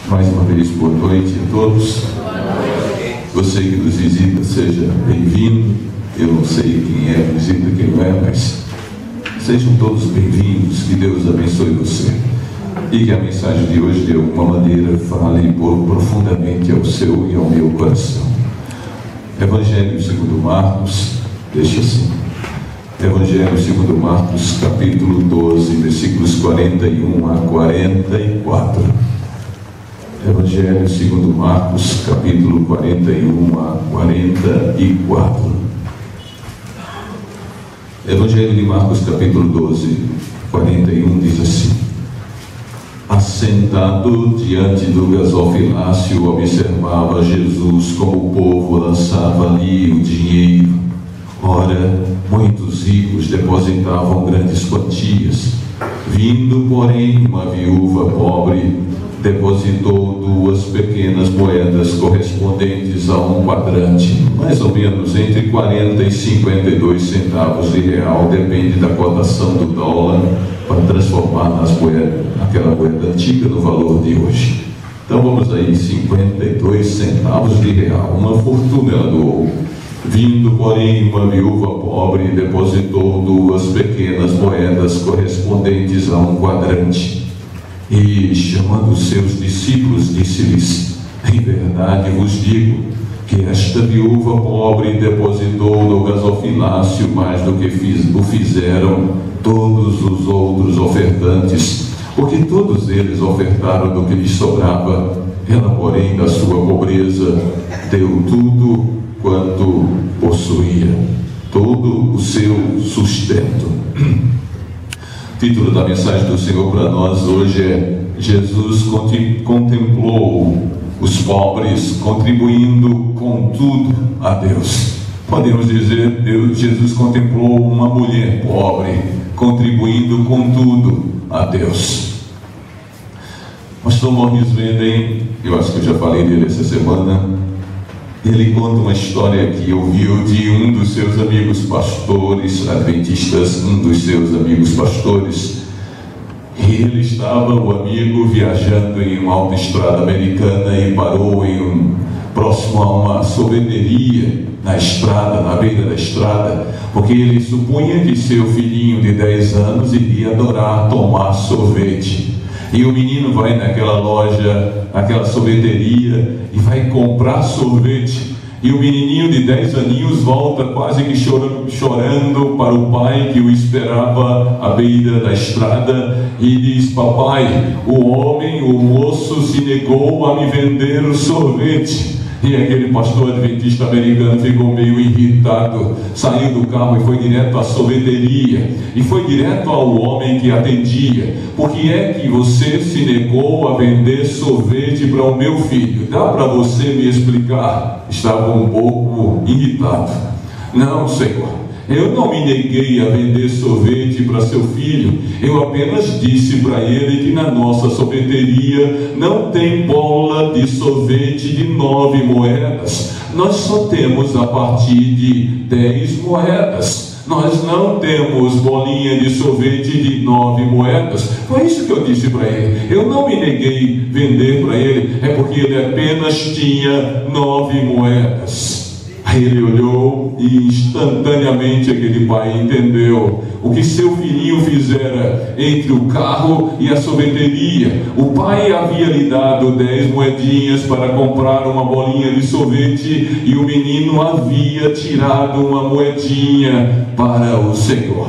Mais uma vez, boa noite a todos. Você que nos visita, seja bem-vindo. Eu não sei quem é, visita, quem não é, mas sejam todos bem-vindos. Que Deus abençoe você. E que a mensagem de hoje, de alguma maneira, fale profundamente ao seu e ao meu coração. Evangelho segundo Marcos, deixa assim. Evangelho segundo Marcos, capítulo 12, versículos 41 a 44. Evangelho segundo Marcos, capítulo 41 a 44. Evangelho de Marcos, capítulo 12, 41, diz assim: assentado diante do gasofilácio, observava Jesus como o povo lançava ali o dinheiro. Ora, muitos ricos depositavam grandes quantias. Vindo, porém, uma viúva pobre, depositou 2 pequenas moedas correspondentes a um quadrante, mais ou menos entre 40 e 52 centavos de real, depende da cotação do dólar, para transformar aquela moeda antiga no valor de hoje. Então vamos aí, 52 centavos de real, uma fortuna ela doou. Vindo, porém, uma viúva pobre, depositou 2 pequenas moedas correspondentes a um quadrante. E, chamando os seus discípulos, disse-lhes: em verdade vos digo que esta viúva pobre depositou no gasofilácio mais do que o fizeram todos os outros ofertantes, porque todos eles ofertaram do que lhes sobrava. Ela, porém, da sua pobreza, deu tudo quanto possuía, todo o seu sustento. O título da mensagem do Senhor para nós hoje é: Jesus contemplou os pobres, contribuindo com tudo a Deus. Podemos dizer, Jesus contemplou uma mulher pobre, contribuindo com tudo a Deus. Pastor Morris Venden, eu acho que eu já falei dele essa semana. Ele conta uma história que ouviu de um dos seus amigos pastores adventistas, E ele estava, o amigo, viajando em uma autoestrada americana e parou próximo a uma sorveteria na estrada, na beira da estrada, porque ele supunha que seu filhinho de 10 anos iria adorar tomar sorvete. E o menino vai naquela loja, naquela sorveteria, e vai comprar sorvete. E o menininho de 10 aninhos volta quase que chorando para o pai que o esperava à beira da estrada e diz: papai, o moço se negou a me vender o sorvete. E aquele pastor adventista americano ficou meio irritado, saiu do carro e foi direto à sorveteria, e foi direto ao homem que atendia: por que é que você se negou a vender sorvete para o meu filho? Dá para você me explicar? Estava um pouco irritado. Não, Senhor, eu não me neguei a vender sorvete para seu filho. Eu apenas disse para ele que na nossa sorveteria não tem bola de sorvete de 9 moedas. Nós só temos a partir de 10 moedas. Nós não temos bolinha de sorvete de 9 moedas. Foi isso que eu disse para ele. Eu não me neguei a vender para ele, é porque ele apenas tinha 9 moedas. Aí ele olhou e instantaneamente aquele pai entendeu o que seu filhinho fizera entre o carro e a sorveteria. O pai havia lhe dado 10 moedinhas para comprar uma bolinha de sorvete, e o menino havia tirado uma moedinha para o Senhor.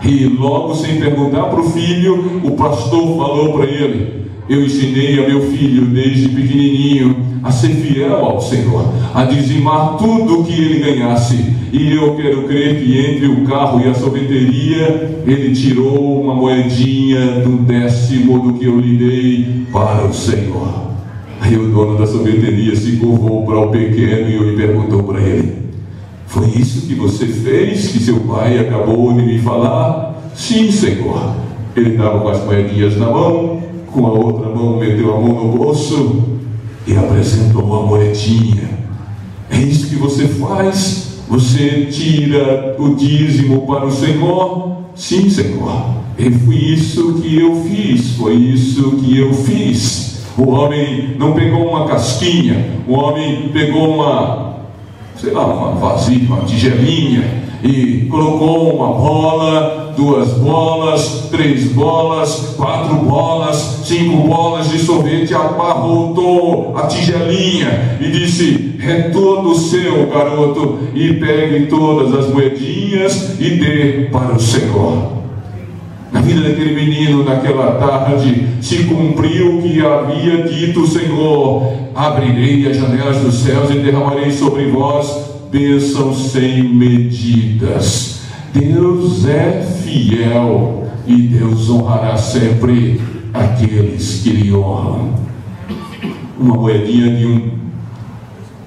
E logo, sem perguntar para o filho, o pastor falou para ele: eu ensinei a meu filho desde pequenininho a ser fiel ao Senhor, a dizimar tudo o que ele ganhasse. E eu quero crer que entre o carro e a sorveteria, ele tirou uma moedinha do 10º do que eu lhe dei para o Senhor. Aí o dono da sorveteria se curvou para o pequeno e perguntou para ele: foi isso que você fez, que seu pai acabou de me falar? Sim, Senhor. Ele estava com as moedinhas na mão, com a outra mão meteu a mão no bolso e apresentou uma moedinha. É isso que você faz? Você tira o dízimo para o Senhor? Sim, Senhor. E foi isso que eu fiz, foi isso que eu fiz. O homem não pegou uma casquinha, o homem pegou uma vasilha, uma tigelinha, e colocou uma bola, 2 bolas, 3 bolas, 4 bolas, 5 bolas de sorvete, abarrotou a tigelinha e disse: é todo seu, garoto, e pegue todas as moedinhas e dê para o Senhor. Na vida daquele menino, naquela tarde, se cumpriu o que havia dito o Senhor: abrirei as janelas dos céus e derramarei sobre vós bênçãos sem medidas. Deus é fiel e Deus honrará sempre aqueles que lhe honram. Uma moedinha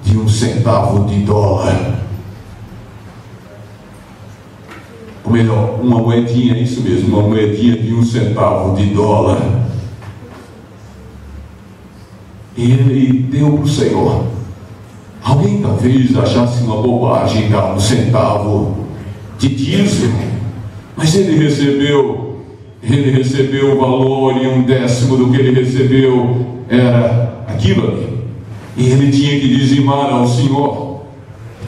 de um centavo de dólar. Ou melhor, uma moedinha, isso mesmo, uma moedinha de 1 centavo de dólar. Ele deu para o Senhor. Alguém talvez achasse uma bobagem dar 1 centavo de dízimo, mas ele recebeu o valor, e 1/10 do que ele recebeu era aquilo ali. E ele tinha que dizimar ao Senhor.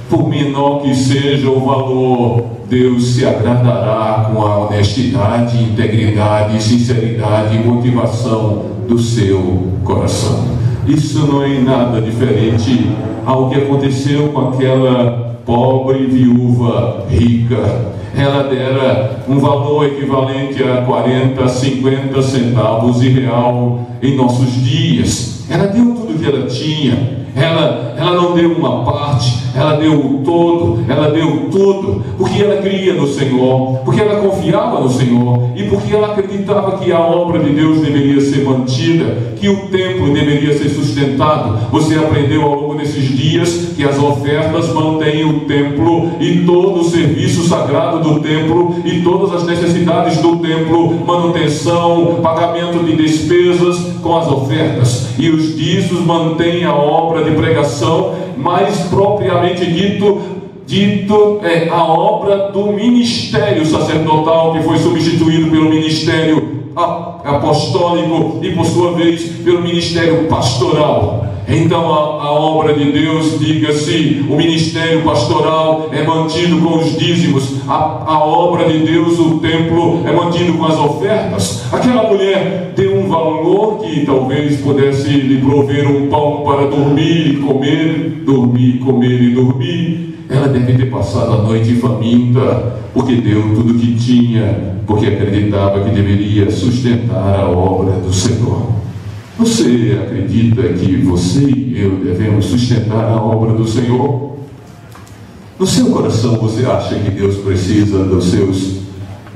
Por menor que seja o valor, Deus se agradará com a honestidade, integridade, sinceridade e motivação do seu coração. Isso não é nada diferente ao que aconteceu com aquela pobre viúva rica. Ela dera um valor equivalente a 40, 50 centavos de real em nossos dias. Ela deu tudo o que ela tinha. Ela não deu uma parte, ela deu o todo, ela deu tudo, porque ela cria no Senhor, porque ela confiava no Senhor, e porque ela acreditava que a obra de Deus deveria ser mantida, que o templo deveria ser sustentado. Você aprendeu ao longo desses dias que as ofertas mantêm o templo, e todo o serviço sagrado do templo, e todas as necessidades do templo, manutenção, pagamento de despesas com as ofertas, e os dízimos mantêm a obra de pregação, mais propriamente dito é a obra do ministério sacerdotal, que foi substituído pelo ministério apostólico e por sua vez pelo ministério pastoral. Então a obra de Deus, diga-se, o ministério pastoral é mantido com os dízimos, a obra de Deus, o templo, é mantido com as ofertas. Aquela mulher deu um valor que talvez pudesse lhe prover um pão para dormir e comer, dormir, comer e dormir. Ela deve ter passado a noite faminta, porque deu tudo o que tinha, porque acreditava que deveria sustentar a obra do Senhor. Você acredita que você e eu devemos sustentar a obra do Senhor? No seu coração você acha que Deus precisa dos seus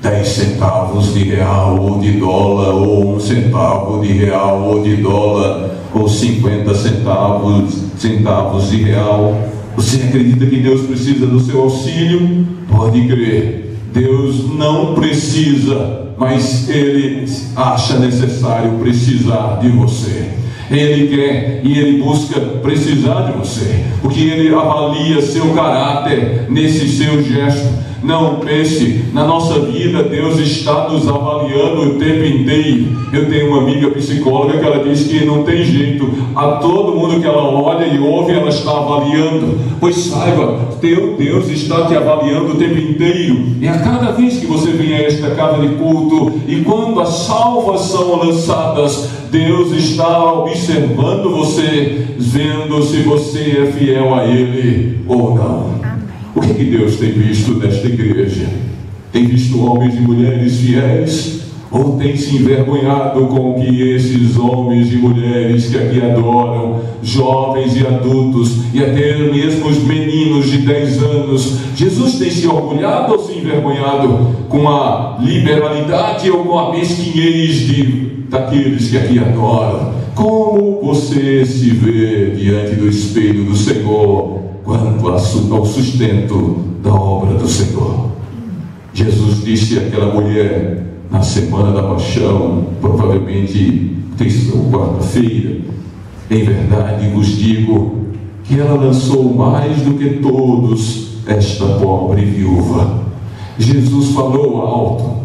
10 centavos de real ou de dólar, ou 1 centavo de real ou de dólar, ou 50 centavos de real? Você acredita que Deus precisa do seu auxílio? Pode crer, Deus não precisa, mas Ele acha necessário precisar de você. Ele quer e Ele busca precisar de você, porque Ele avalia seu caráter nesse seu gesto. Não pense, na nossa vida Deus está nos avaliando o tempo inteiro. Eu tenho uma amiga psicóloga que ela diz que não tem jeito, a todo mundo que ela olha e ouve, ela está avaliando. Pois saiba, teu Deus está te avaliando o tempo inteiro, e a cada vez que você vem a esta casa de culto, e quando as salvas são lançadas, Deus está observando você, vendo se você é fiel a Ele ou não. O que Deus tem visto nesta igreja? Tem visto homens e mulheres fiéis? Ou tem se envergonhado com o que esses homens e mulheres que aqui adoram, jovens e adultos, e até mesmo os meninos de 10 anos, Jesus tem se orgulhado ou se envergonhado com a liberalidade ou com a mesquinhez daqueles que aqui adoram? Como você se vê diante do espelho do Senhor quanto ao sustento da obra do Senhor? Jesus disse àquela mulher na semana da paixão, provavelmente terça ou quarta-feira: em verdade vos digo que ela lançou mais do que todos esta pobre viúva. Jesus falou alto,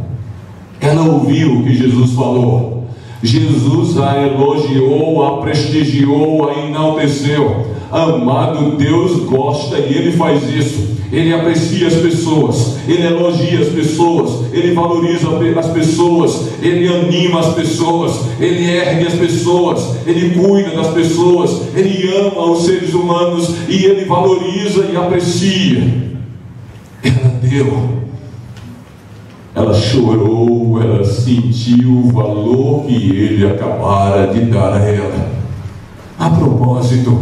ela ouviu o que Jesus falou, Jesus a elogiou, a prestigiou, a enalteceu. Amado, Deus gosta e Ele faz isso. Ele aprecia as pessoas, Ele elogia as pessoas, Ele valoriza as pessoas, Ele anima as pessoas, Ele ergue as pessoas, Ele cuida das pessoas, Ele ama os seres humanos e Ele valoriza e aprecia. Ela deu, ela chorou, ela sentiu o valor que Ele acabara de dar a ela. A propósito,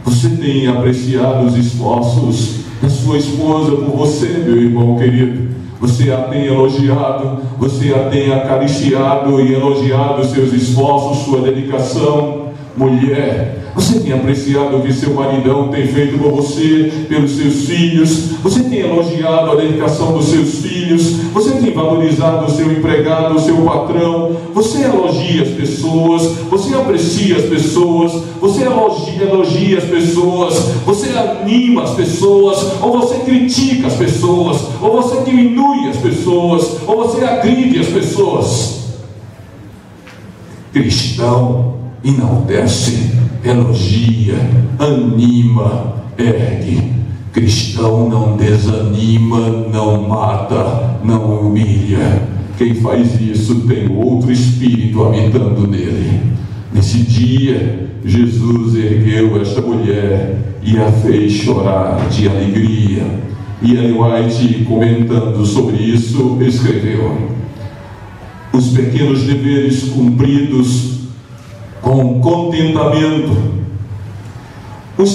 você tem apreciado os esforços da sua esposa por você, meu irmão querido? Você a tem elogiado, você a tem acariciado e elogiado seus esforços, sua dedicação? Mulher, você tem apreciado o que seu maridão tem feito por você, pelos seus filhos? Você tem elogiado a dedicação dos seus filhos? Você tem valorizado o seu empregado, o seu patrão? Você elogia as pessoas? Você aprecia as pessoas? Você elogia as pessoas? Você anima as pessoas? Ou você critica as pessoas? Ou você diminui as pessoas? Ou você agride as pessoas? Cristão enaltece, elogia, anima, ergue. Cristão não desanima, não mata, não humilha. Quem faz isso tem outro espírito habitando nele. Nesse dia, Jesus ergueu esta mulher e a fez chorar de alegria. E Ellen White, comentando sobre isso, escreveu: os pequenos deveres cumpridos com contentamento, as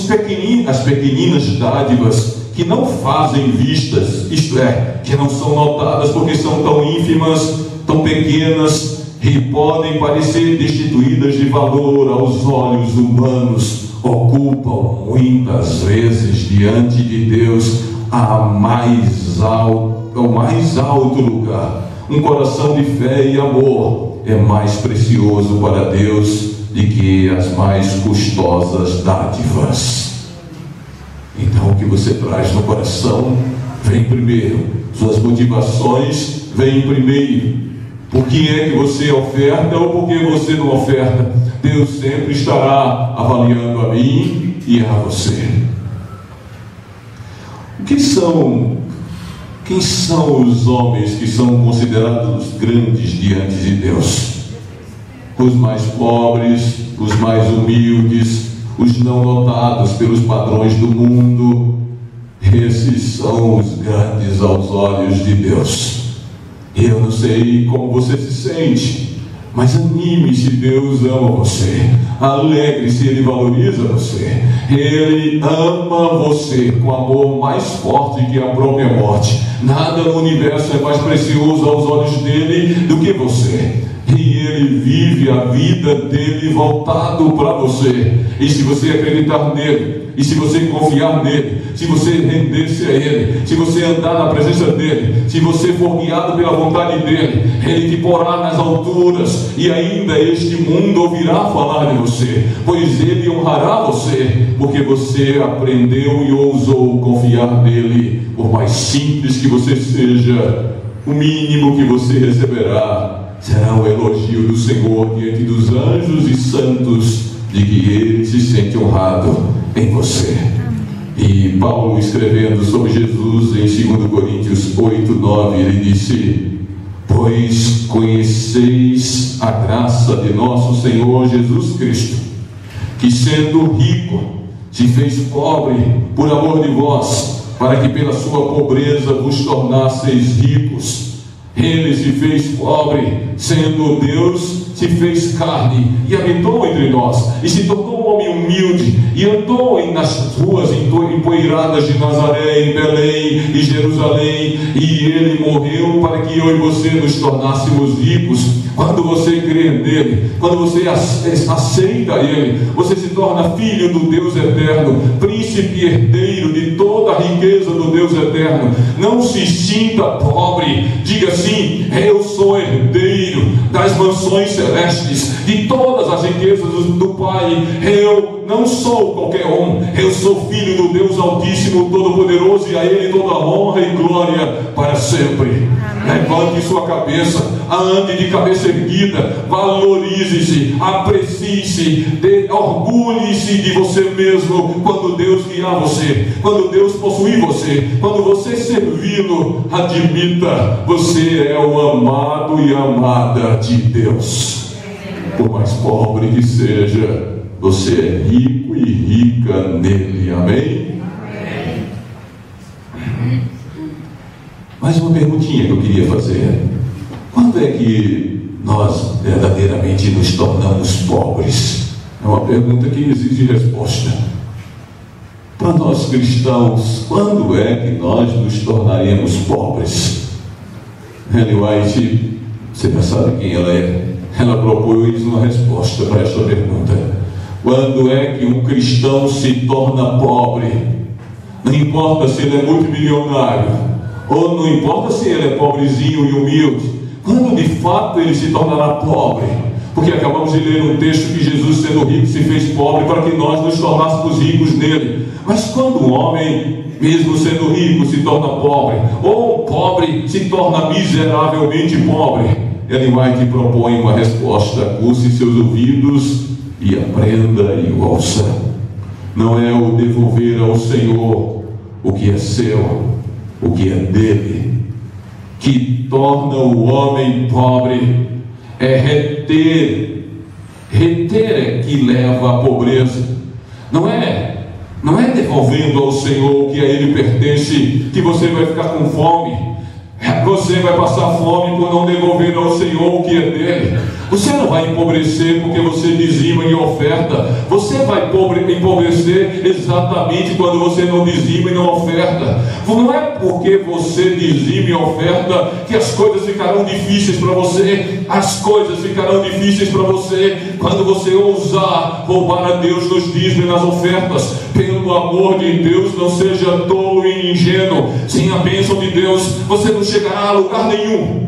pequeninas dádivas que não fazem vistas, isto é, que não são notadas porque são tão ínfimas, tão pequenas, e podem parecer destituídas de valor aos olhos humanos, ocupam muitas vezes diante de Deus o mais alto lugar. Um coração de fé e amor é mais precioso para Deus do que as mais custosas dádivas. Então, o que você traz no coração vem primeiro. Suas motivações vêm primeiro. Por que é que você oferta ou por que você não oferta? Deus sempre estará avaliando a mim e a você. Quem são os homens que são considerados grandes diante de Deus? Os mais pobres, os mais humildes, os não notados pelos padrões do mundo. Esses são os grandes aos olhos de Deus. Eu não sei como você se sente, mas anime-se, Deus ama você. Alegre-se, Ele valoriza você. Ele ama você com amor mais forte que a própria morte. Nada no universo é mais precioso aos olhos dele do que você. E Ele vive a vida dele voltado para você. E se você acreditar nele, e se você confiar nele, se você render-se a Ele, se você andar na presença dele, se você for guiado pela vontade dele, Ele te porá nas alturas, e ainda este mundo ouvirá falar de você, pois Ele honrará você, porque você aprendeu e ousou confiar nele. Por mais simples que você seja, o mínimo que você receberá será o elogio do Senhor diante dos anjos e santos, de que Ele se sente honrado em você. E Paulo, escrevendo sobre Jesus em 2 Coríntios 8:9, ele disse: pois conheceis a graça de nosso Senhor Jesus Cristo, que sendo rico se fez pobre por amor de vós, para que pela sua pobreza vos tornasseis ricos. Ele se fez pobre, sendo Deus, se fez carne e habitou entre nós, e se tornou um homem humilde, e andou nas ruas empoeiradas de Nazaré, em Belém e Jerusalém, e Ele morreu para que eu e você nos tornássemos ricos. Quando você crê nele, quando você aceita Ele, você se torna filho do Deus eterno, príncipe herdeiro de toda a riqueza do Deus eterno. Não se sinta pobre, diga assim: eu sou herdeiro das mansões celestes, de todas as riquezas dos do Pai: eu não sou qualquer um, eu sou filho do Deus Altíssimo, Todo-Poderoso, e a Ele toda a honra e glória para sempre. Levante sua cabeça, ande de cabeça erguida, valorize-se, aprecie-se, orgulhe-se de você mesmo. Quando Deus guiar você, quando Deus possuir você, quando você servi-lo, admita: você é o amado e amada de Deus. Por mais pobre que seja, você é rico e rica nele. Amém? Mais uma perguntinha que eu queria fazer: quando é que nós verdadeiramente nos tornamos pobres? É uma pergunta que exige resposta. Para nós cristãos, quando é que nós nos tornaremos pobres? Ellen White, você já sabe quem ela é. Ela propôs uma resposta para esta pergunta: quando é que um cristão se torna pobre? Não importa se ele é multimilionário, ou não importa se ele é pobrezinho e humilde, quando de fato ele se tornará pobre? Porque acabamos de ler um texto que Jesus, sendo rico, se fez pobre para que nós nos tornássemos ricos nele. Mas quando um homem, mesmo sendo rico, se torna pobre, ou um pobre se torna miseravelmente pobre, Ellen White propõe uma resposta: aguce seus ouvidos e aprenda e ouça. Não é o devolver ao Senhor o que é seu, o que é dele, que torna o homem pobre. É reter é que leva à pobreza. Não é devolvendo ao Senhor o que a Ele pertence que você vai ficar com fome. Você vai passar fome por não devolver ao Senhor o que é dele. Você não vai empobrecer porque você dizima e oferta. Você vai empobrecer exatamente quando você não dizima e não oferta. Não é porque você dizima e oferta que as coisas ficarão difíceis para você. As coisas ficarão difíceis para você quando você ousar roubar a Deus nos dízimos e nas ofertas. Pelo amor de Deus, não seja tolo e ingênuo. Sem a bênção de Deus, você não chegará a lugar nenhum.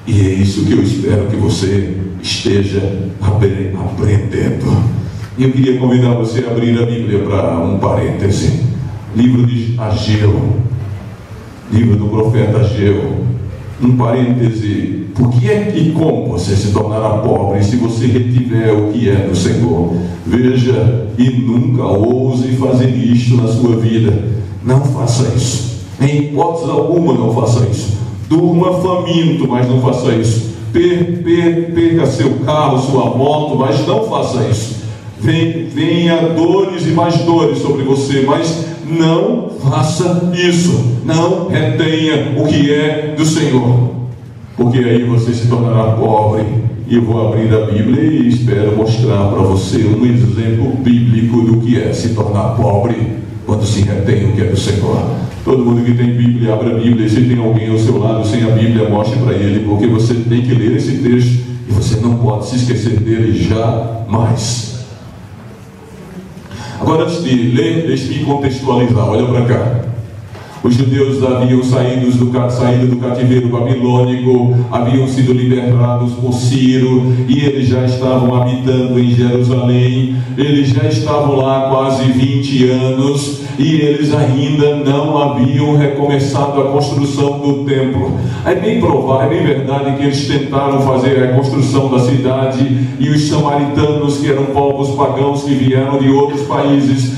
E é isso que eu espero que você esteja aprendendo. E eu queria convidar você a abrir a Bíblia para um parêntese. Livro de Ageu, livro do profeta Ageu. Um parêntese: por que é e como você se tornará pobre se você retiver o que é do Senhor? Veja, e nunca ouse fazer isto na sua vida. Não faça isso. Em hipótese alguma não faça isso. Durma faminto, mas não faça isso. Perca seu carro, sua moto, mas não faça isso. Venha dores e mais dores sobre você, mas não faça isso. Não retenha o que é do Senhor, porque aí você se tornará pobre. E eu vou abrir a Bíblia e espero mostrar para você um exemplo bíblico do que é se tornar pobre quando se retém o que é do Senhor. Todo mundo que tem Bíblia, abra a Bíblia. E se tem alguém ao seu lado sem a Bíblia, mostre para ele, porque você tem que ler esse texto e você não pode se esquecer dele jamais. Agora, antes de ler, deixe-me contextualizar. Olha para cá. Os judeus haviam saído do cativeiro babilônico, haviam sido libertados por Ciro, e eles já estavam habitando em Jerusalém. Eles já estavam lá há quase 20 anos, e eles ainda não haviam recomeçado a construção do templo. É bem provável, é bem verdade que eles tentaram fazer a construção da cidade, e os samaritanos, que eram povos pagãos que vieram de outros países,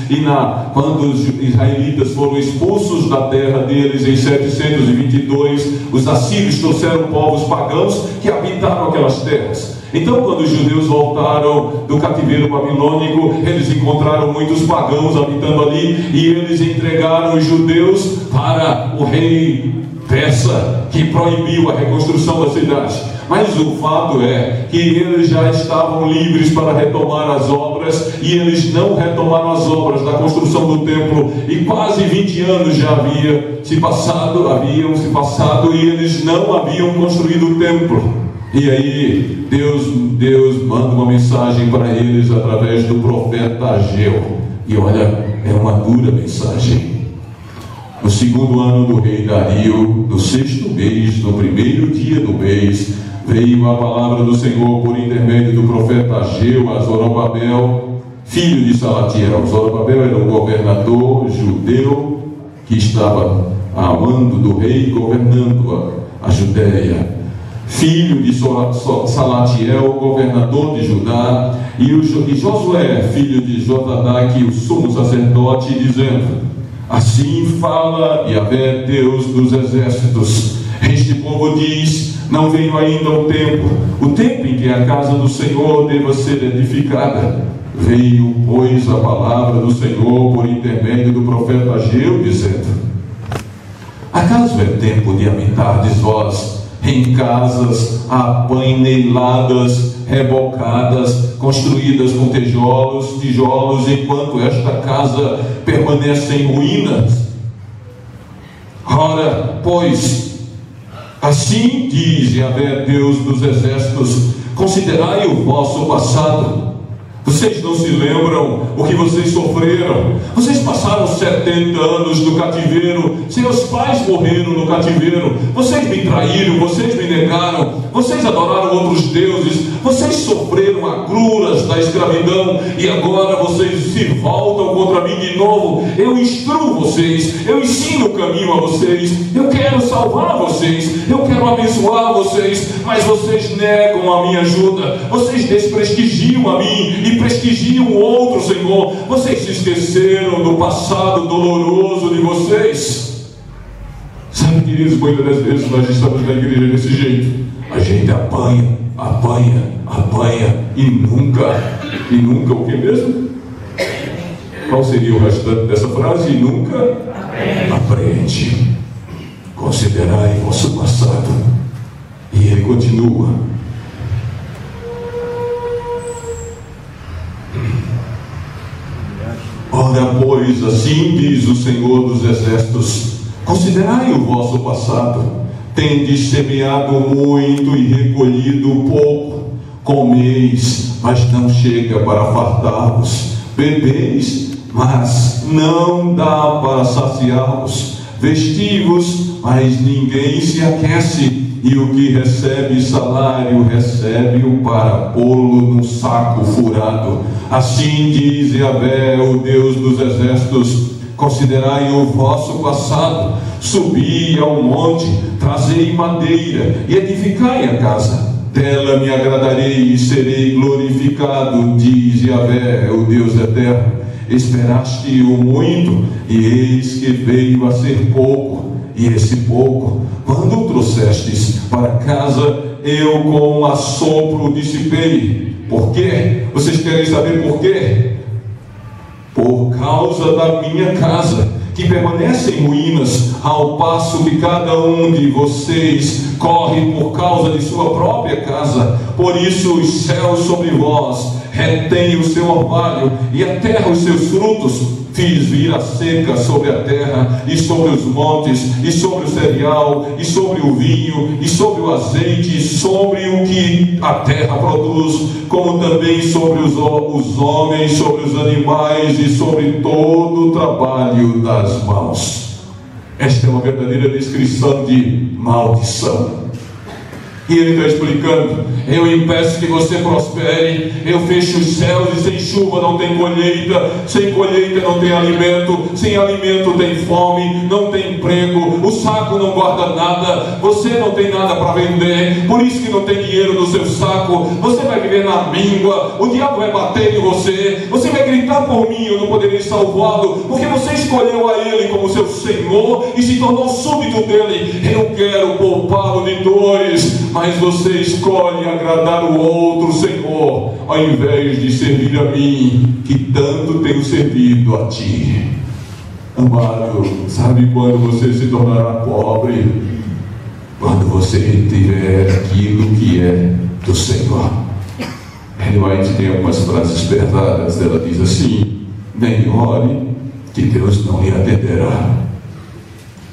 quando os israelitas foram expulsos da terra deles em 722, os assírios trouxeram povos pagãos que habitaram aquelas terras. Então, quando os judeus voltaram do cativeiro babilônico, eles encontraram muitos pagãos habitando ali, e eles entregaram os judeus para o rei persa, que proibiu a reconstrução da cidade. Mas o fato é que eles já estavam livres para retomar as obras, e eles não retomaram as obras da construção do templo, e quase 20 anos já haviam se passado, e eles não haviam construído o templo. E aí Deus manda uma mensagem para eles através do profeta Ageu, e olha, é uma dura mensagem. No segundo ano do rei Dario, no 6º mês, no primeiro dia do mês, veio a palavra do Senhor por intermédio do profeta Ageu a Zorobabel, filho de Salatiel. Zorobabel era o governador judeu que estava a mando do rei, governando a Judéia. Filho de Salatiel, governador de Judá, e Josué, filho de Josadaque, o sumo sacerdote, dizendo: assim fala Yahvé, Deus dos exércitos, este povo diz: não veio ainda o tempo em que a casa do Senhor deva ser edificada. Veio, pois, a palavra do Senhor por intermédio do profeta Ageu, dizendo: acaso é tempo de habitardes vós em casas apaineladas, rebocadas, construídas com tijolos, enquanto esta casa permanece em ruínas? Ora, pois, assim diz Yahvé, Deus dos exércitos: considerai o vosso passado. Vocês não se lembram o que vocês sofreram? Vocês passaram 70 anos no cativeiro, seus pais morreram no cativeiro, vocês me traíram, vocês me negaram, vocês adoraram outros deuses, vocês sofreram agruras da escravidão, e agora vocês se voltam contra mim de novo. Eu instruo vocês, eu ensino o caminho a vocês, eu quero salvar vocês, eu quero abençoar vocês, mas vocês negam a minha ajuda, vocês desprestigiam a mim e prestigiam o outro, Senhor. Vocês se esqueceram do passado doloroso de vocês. Sabe, queridos, muitas das vezes nós estamos na igreja desse jeito. A gente apanha e nunca o que mesmo? Qual seria o restante dessa frase? E nunca aprende. Considerai vosso passado. E ele continua: ora, pois, assim diz o Senhor dos exércitos: considerai o vosso passado. Tendes semeado muito e recolhido pouco. Comeis, mas não chega para fartar-vos. Bebeis, mas não dá para saciar-vos. Vestivos, mas ninguém se aquece. E o que recebe salário, recebe-o para pô-lo num saco furado. Assim diz Yahvé, o Deus dos exércitos: considerai o vosso passado. Subi ao monte, trazei madeira e edificai a casa. Dela me agradarei e serei glorificado, diz Yahvé, o Deus eterno. Esperaste-o muito, e eis que veio a ser pouco. E esse pouco, quando o trouxestes para casa, eu com um assopro dissipei. Por quê? Vocês querem saber por quê? Por causa da minha casa, que permanece em ruínas, ao passo que cada um de vocês corre por causa de sua própria casa. Por isso os céus sobre vós retêm o seu orvalho, e a terra os seus frutos. Fiz vir a seca sobre a terra, e sobre os montes, e sobre o cereal, e sobre o vinho, e sobre o azeite, e sobre o que a terra produz, como também sobre os homens, sobre os animais, e sobre todo o trabalho das mãos. Esta é uma verdadeira descrição de maldição. E ele está explicando: eu impeço que você prospere, eu fecho os céus e sem chuva não tem colheita, sem colheita não tem alimento, sem alimento tem fome, não tem emprego, o saco não guarda nada, você não tem nada para vender, por isso que não tem dinheiro no seu saco, você vai viver na míngua, o diabo vai bater em você, você vai gritar por mim, eu não poderei salvá-lo, porque você escolheu a ele como seu Senhor e se tornou súbdito dele. Eu quero poupá-lo de dores, mas você escolhe agradar o outro, Senhor, ao invés de servir a mim, que tanto tenho servido a ti. Amado, sabe quando você se tornará pobre? Quando você tiver aquilo que é do Senhor. Ellen White tem algumas frases pesadas. Ela diz assim: nem ore, que Deus não lhe atenderá.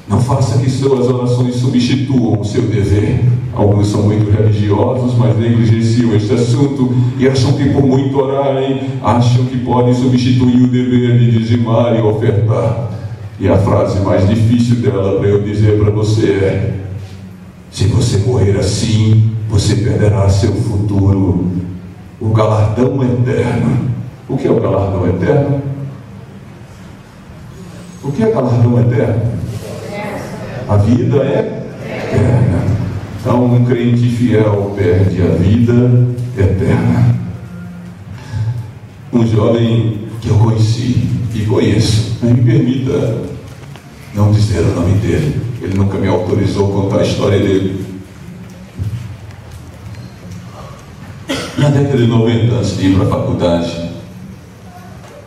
Não faça que suas orações substituam o seu dever. Alguns são muito religiosos, mas negligenciam este assunto e acham que por muito orarem, acham que podem substituir o dever de dizimar e ofertar. E a frase mais difícil dela para eu dizer para você é: Se você morrer assim, você perderá seu futuro, o galardão eterno. O que é o galardão eterno? O que é galardão eterno? A vida é eterna. Então, um crente fiel perde a vida eterna. Um jovem que eu conheci e conheço, me permita não dizer o nome dele, ele nunca me autorizou a contar a história dele. Na década de 90, antes de ir para a faculdade,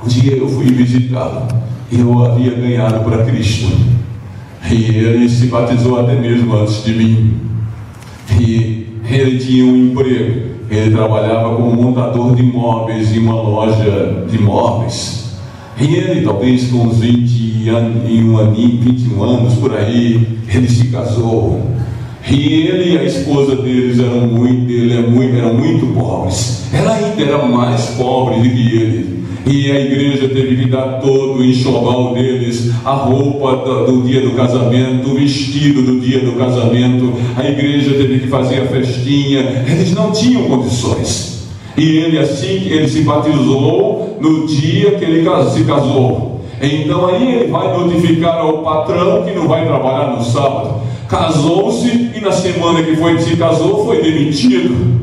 um dia eu fui visitá-lo e eu havia ganhado para Cristo, e ele se batizou até mesmo antes de mim, e ele tinha um emprego, ele trabalhava como montador de móveis em uma loja de móveis, e ele, talvez com uns 21 anos por aí, ele se casou, e ele e a esposa deles eram muito pobres. Ela ainda era mais pobre do que ele, e a igreja teve que dar todo o enxoval deles, a roupa do dia do casamento, o vestido do dia do casamento. A igreja teve que fazer a festinha, eles não tinham condições. E ele, assim que ele se batizou, no dia que ele se casou, então aí ele vai notificar ao patrão que não vai trabalhar no sábado. Casou-se e na semana que se casou foi demitido.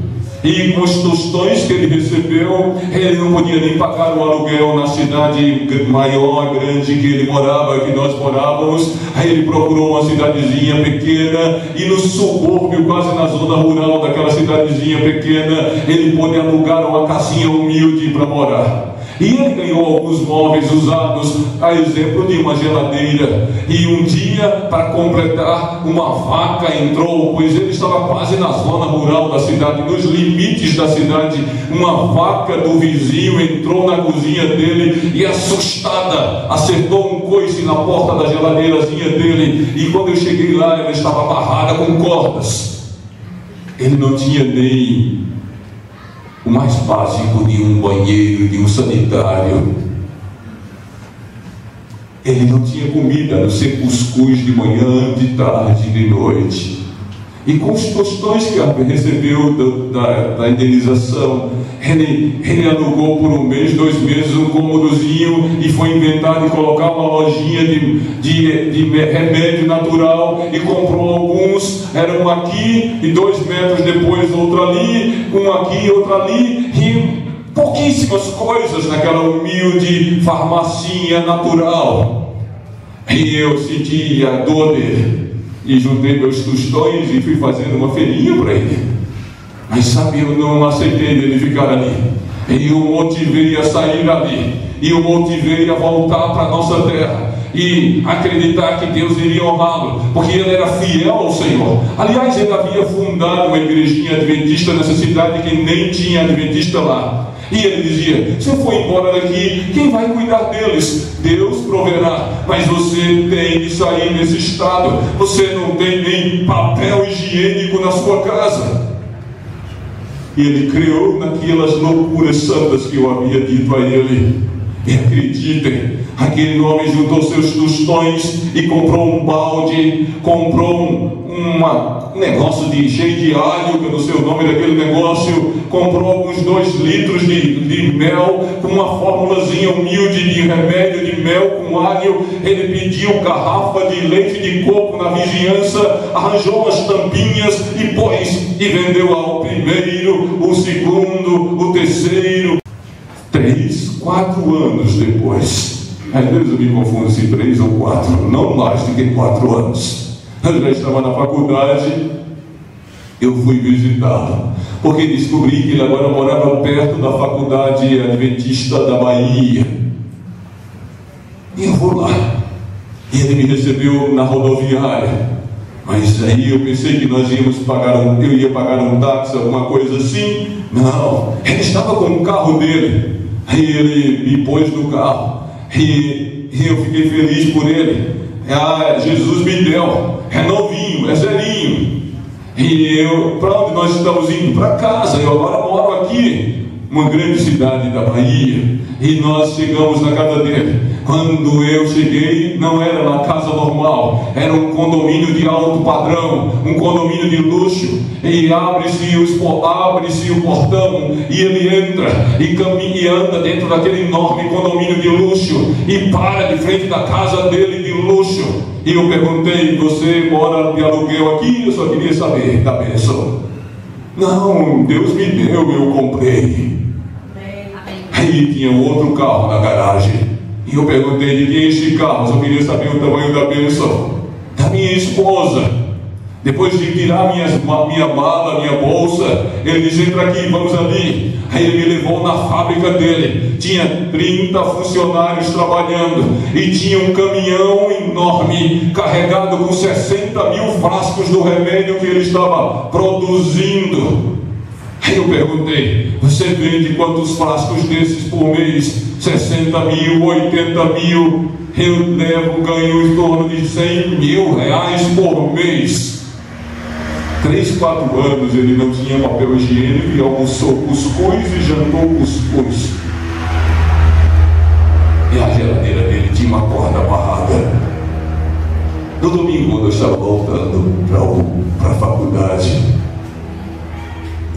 E com os tostões que ele recebeu, ele não podia nem pagar o aluguel na cidade maior, grande que ele morava, que nós morávamos. Aí ele procurou uma cidadezinha pequena, e no subúrbio, quase na zona rural daquela cidadezinha pequena, ele pôde alugar uma casinha humilde para morar. E ele ganhou alguns móveis usados, a exemplo de uma geladeira. E um dia, para completar, uma vaca entrou, pois ele estava quase na zona rural da cidade, nos limites da cidade. Uma vaca do vizinho entrou na cozinha dele e, assustada, acertou um coice na porta da geladeirazinha dele. E quando eu cheguei lá, ela estava amarrada com cordas. Ele não tinha nem o mais básico de um banheiro, de um sanitário. Ele não tinha comida, a não ser cuscuz de manhã, de tarde, de noite. E com os tostões que recebeu da indenização, ele alugou por um mês, 2 meses, um cômodozinho, e foi inventar de colocar uma lojinha de remédio natural, e comprou alguns. Era um aqui, e 2 metros depois outro ali, um aqui, outro ali, e pouquíssimas coisas naquela humilde farmacinha natural. E eu senti a dor dele, e juntei meus tostões e fui fazendo uma feirinha para ele. Mas sabe, eu não aceitei ele ficar ali. E eu motivei a sair dali, e eu motivei a voltar para a nossa terra, e acreditar que Deus iria honrá-lo, porque ele era fiel ao Senhor. Aliás, ele havia fundado uma igrejinha adventista nessa cidade, que nem tinha adventista lá. E ele dizia: se eu for embora daqui, quem vai cuidar deles? Deus proverá, mas você tem de sair desse estado. Você não tem nem papel higiênico na sua casa. E ele criou naquelas loucuras santas que eu havia dito a ele. E acreditem, aquele homem juntou seus tostões e comprou um balde, comprou um negócio cheio de alho, que eu não sei o nome daquele negócio, comprou alguns 2 litros de mel, com uma formulazinha humilde de remédio de mel com alho. Ele pediu garrafa de leite de coco na vizinhança, arranjou umas tampinhas e pôs, e vendeu ao primeiro, o segundo, o terceiro. 3, 4 anos depois, às vezes eu me confundo se 3 ou 4, não mais do que 4 anos, eu já estava na faculdade, eu fui visitá-lo, porque descobri que ele agora morava perto da faculdade adventista da Bahia. E eu vou lá, e ele me recebeu na rodoviária. Mas aí eu pensei que nós íamos eu ia pagar um táxi, alguma coisa assim. Não, ele estava com o carro dele. Aí ele me pôs no carro, e eu fiquei feliz por ele. Jesus me deu, é novinho, é zerinho. E para onde nós estamos indo? Para casa. Eu agora moro aqui, uma grande cidade da Bahia. E nós chegamos na casa dele. Quando eu cheguei, não era uma casa normal, era um condomínio de alto padrão, um condomínio de luxo. E abre-se o portão e ele entra e caminha e anda dentro daquele enorme condomínio de luxo e para de frente da casa dele de luxo. E eu perguntei: você mora de aluguel aqui? Eu só queria saber da bênção. Não, Deus me deu, eu comprei. Aí tinha outro carro na garagem. E eu perguntei: de quem é esse carro? Eu só queria saber o tamanho da bênção. Da minha esposa. Depois de tirar minha mala, minha bolsa, ele disse: entra aqui, vamos ali. Aí ele me levou na fábrica dele. Tinha 30 funcionários trabalhando e tinha um caminhão enorme carregado com 60 mil frascos do remédio que ele estava produzindo. Aí eu perguntei: você vende quantos frascos desses por mês? 60 mil, 80 mil. Eu ganho em torno de 100 mil reais por mês. 3, 4 anos ele não tinha papel higiênico e almoçou cuscuz e jantou cuscuz. E a geladeira dele tinha uma corda amarrada. No domingo, quando eu estava voltando para a faculdade,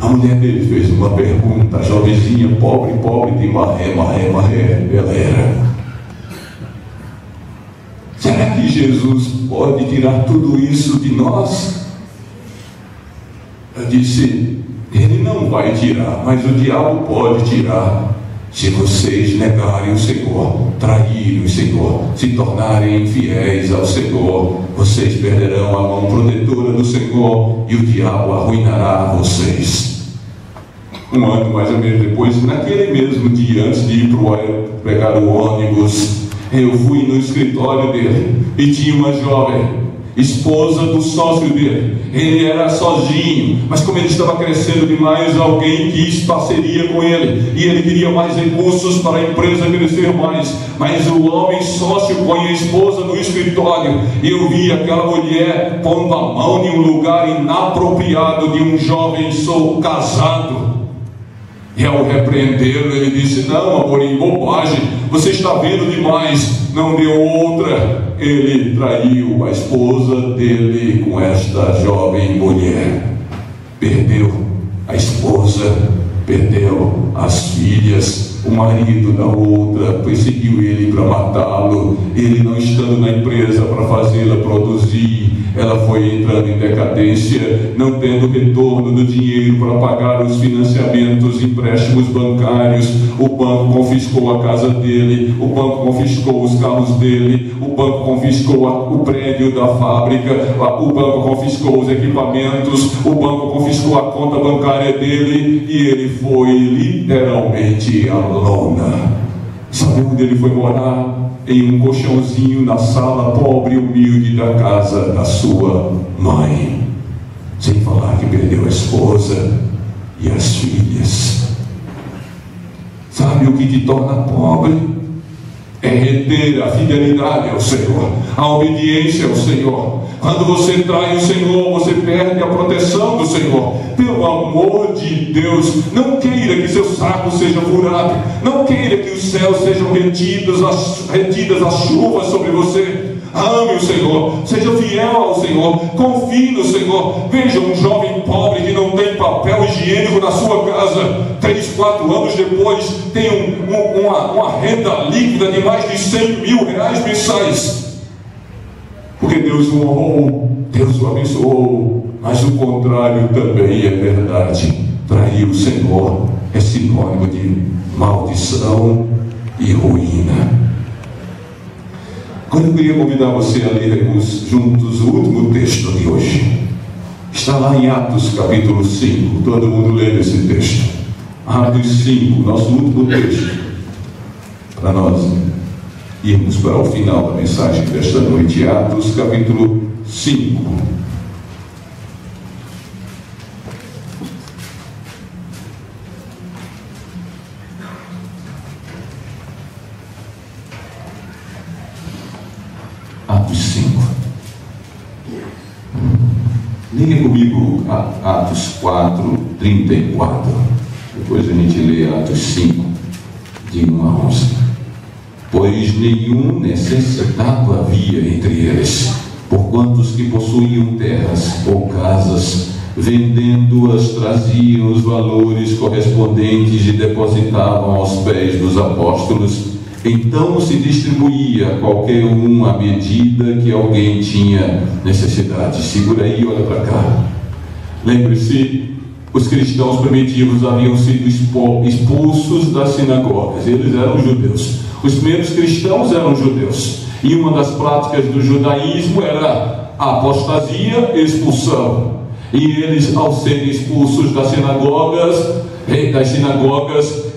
a mulher dele fez uma pergunta. A jovenzinha, pobre de marré, ela era: será que Jesus pode tirar tudo isso de nós? Eu disse: ele não vai tirar, mas o diabo pode tirar. Se vocês negarem o Senhor, traírem o Senhor, se tornarem infiéis ao Senhor, vocês perderão a mão protetora do Senhor e o diabo arruinará vocês. Um ano mais ou menos depois, naquele mesmo dia, antes de ir pegar o ônibus, eu fui no escritório dele e tinha uma jovem, esposa do sócio dele. Ele era sozinho, mas como ele estava crescendo demais, alguém quis parceria com ele e ele queria mais recursos para a empresa crescer mais. Mas o homem sócio põe a esposa no escritório e eu vi aquela mulher pondo a mão em um lugar inapropriado de um jovem casado. E ao repreendê-lo, ele disse: não, amor, em bobagem, você está vendo demais. Não deu outra. Ele traiu a esposa dele com esta jovem mulher. Perdeu a esposa, perdeu as filhas, o marido da outra perseguiu ele para matá-lo. Ele não estando na empresa para fazê-la produzir, ela foi entrando em decadência, não tendo retorno do dinheiro para pagar os financiamentos, empréstimos bancários. O banco confiscou a casa dele, o banco confiscou os carros dele, o banco confiscou o prédio da fábrica, o banco confiscou os equipamentos, o banco confiscou a conta bancária dele e ele foi literalmente à lona. Sabe onde ele foi morar? Em um colchãozinho na sala pobre e humilde da casa da sua mãe. Sem falar que perdeu a esposa e as filhas. Sabe o que te torna pobre? É reter a fidelidade ao Senhor, a obediência ao Senhor. Quando você trai o Senhor, você perde a proteção do Senhor. Pelo amor de Deus, não queira que seu saco seja furado, não queira que os céus sejam retidas as chuvas sobre você. Ame o Senhor, seja fiel ao Senhor, confie no Senhor. Veja um jovem pobre que não tem papel higiênico na sua casa, 3, 4 anos depois tem uma renda líquida de mais de 100 mil reais mensais, porque Deus o honrou, Deus o abençoou. Mas o contrário também é verdade. Trair o Senhor é sinônimo de maldição e ruína. Agora eu queria convidar você a lermos juntos o último texto de hoje. Está lá em Atos capítulo 5. Todo mundo lê esse texto. Atos 5, nosso último texto, para nós irmos para o final da mensagem desta noite. Atos capítulo 5. Atos 5. Leia comigo Atos 4, 34. Depois a gente lê Atos 5, de 1 a 11. pois nenhum necessitado havia entre eles, porquanto os que possuíam terras ou casas, vendendo-as, traziam os valores correspondentes e depositavam aos pés dos apóstolos. Então se distribuía a qualquer um à medida que alguém tinha necessidade. Segura aí, olha para cá. Lembre-se, os cristãos primitivos haviam sido expulsos das sinagogas. Eles eram judeus. Os primeiros cristãos eram judeus. E uma das práticas do judaísmo era a apostasia e expulsão. E eles, ao serem expulsos das sinagogas,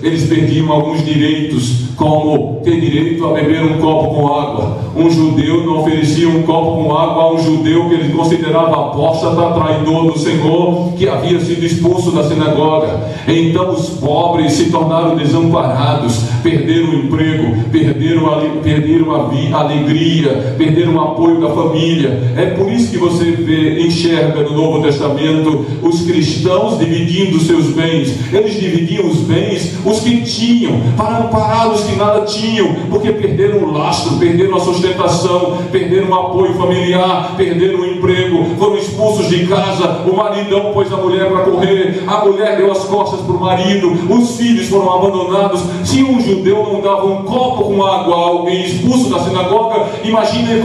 eles perdiam alguns direitos, como ter direito a beber um copo com água. Um judeu não oferecia um copo com água a um judeu que ele considerava apóstata, traidor do Senhor, que havia sido expulso da sinagoga. Então os pobres se tornaram desamparados, perderam o emprego, perderam a alegria, perderam o apoio da família. É por isso que você enxerga no Novo Testamento os cristãos dividindo seus bens. Eles dividiam os bens, os que tinham, para amparar os que nada tinham, porque perderam o lastro, perderam a sustentação, perderam o apoio familiar, perderam o emprego, foram expulsos de casa. O maridão pôs a mulher para correr, a mulher deu as costas para o marido, os filhos foram abandonados. Se um judeu não dava um copo com água a alguém expulso da sinagoga, imagine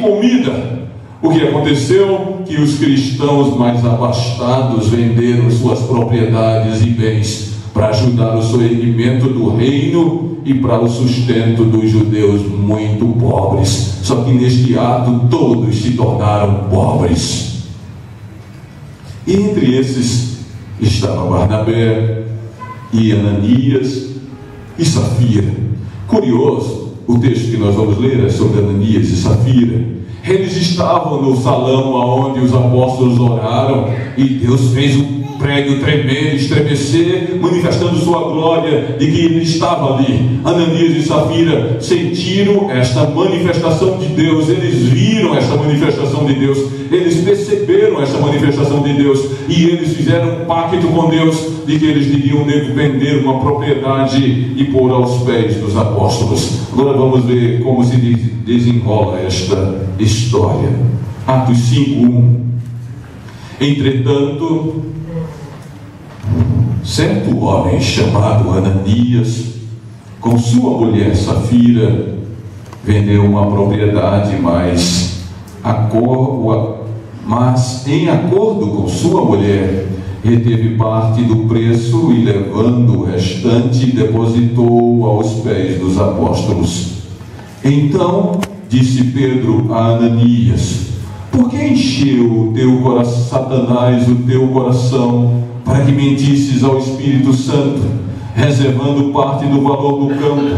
comida. O que aconteceu? Que os cristãos mais abastados venderam suas propriedades e bens para ajudar o soerguimento do reino e para o sustento dos judeus muito pobres. Só que neste ato todos se tornaram pobres. E entre esses estava Barnabé e Ananias e Safira. Curioso, o texto que nós vamos ler é sobre Ananias e Safira. Eles estavam no salão onde os apóstolos oraram e Deus fez um prédio tremer, estremecer, manifestando sua glória de que ele estava ali. Ananias e Safira sentiram esta manifestação de Deus, eles viram esta manifestação de Deus, eles perceberam esta manifestação de Deus e eles fizeram um pacto com Deus de que eles iriam vender uma propriedade e pôr aos pés dos apóstolos. Agora vamos ver como se desenrola esta história. Atos 5:1. Entretanto, certo homem chamado Ananias, com sua mulher Safira, vendeu uma propriedade, mas em acordo com sua mulher, reteve parte do preço e, levando o restante, depositou aos pés dos apóstolos. Então disse Pedro a Ananias: por que encheu Satanás o teu coração para que mentisses ao Espírito Santo, reservando parte do valor do campo?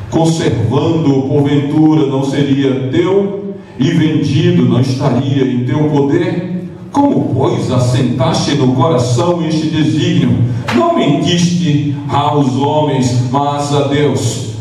Conservando-o, porventura, não seria teu, e vendido não estaria em teu poder? Como, pois, assentaste no coração este desígnio? Não mentiste aos homens, mas a Deus.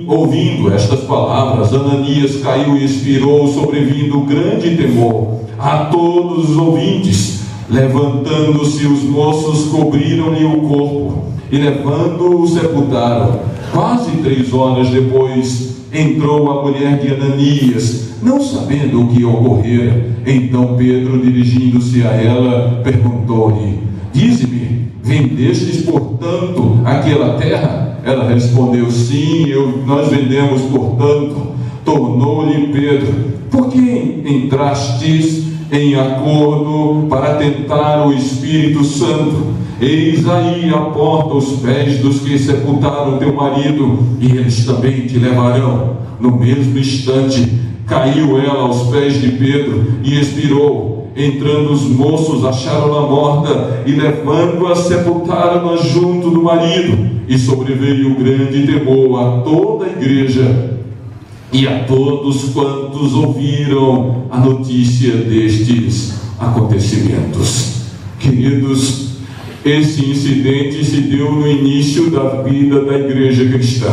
Ouvindo estas palavras, Ananias caiu e expirou, sobrevindo grande temor a todos os ouvintes. Levantando-se os moços, cobriram-lhe o corpo e, levando-o, sepultaram. Quase 3 horas depois, entrou a mulher de Ananias, não sabendo o que ocorrera. Então Pedro, dirigindo-se a ela, perguntou-lhe: dize-me, vendestes, portanto, aquela terra? Ela respondeu: sim, nós vendemos, portanto. Tornou-lhe Pedro: por que entrastes em acordo para tentar o Espírito Santo? Eis aí a porta aos pés dos que sepultaram teu marido, e eles também te levarão. No mesmo instante caiu ela aos pés de Pedro e expirou. Entrando os moços, acharam-na morta e, levando-a, sepultaram-na junto do marido. E sobreveio grande temor a toda a igreja e a todos quantos ouviram a notícia destes acontecimentos. Queridos, Esse incidente se deu no início da vida da igreja cristã,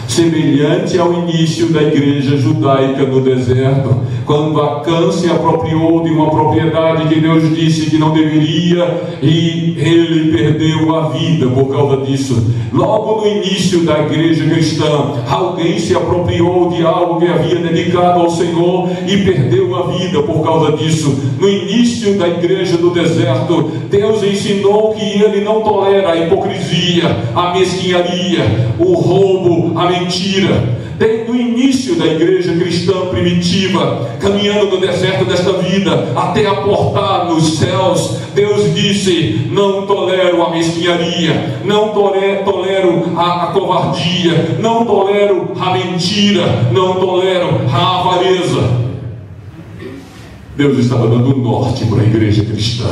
semelhante ao início da igreja judaica no deserto, quando Acã se apropriou de uma propriedade que Deus disse que não deveria, e ele perdeu a vida por causa disso. Logo no início da igreja cristã, alguém se apropriou de algo que havia dedicado ao Senhor e perdeu a vida por causa disso. No início da igreja do deserto, Deus ensinou que Ele não tolera a hipocrisia, a mesquinharia, o roubo, a mentira. Desde o início da igreja cristã primitiva, caminhando no deserto desta vida, até aportar nos céus, Deus disse: não tolero a mesquinharia, não tolero a covardia, não tolero a mentira, não tolero a avareza. Deus estava dando norte para a igreja cristã.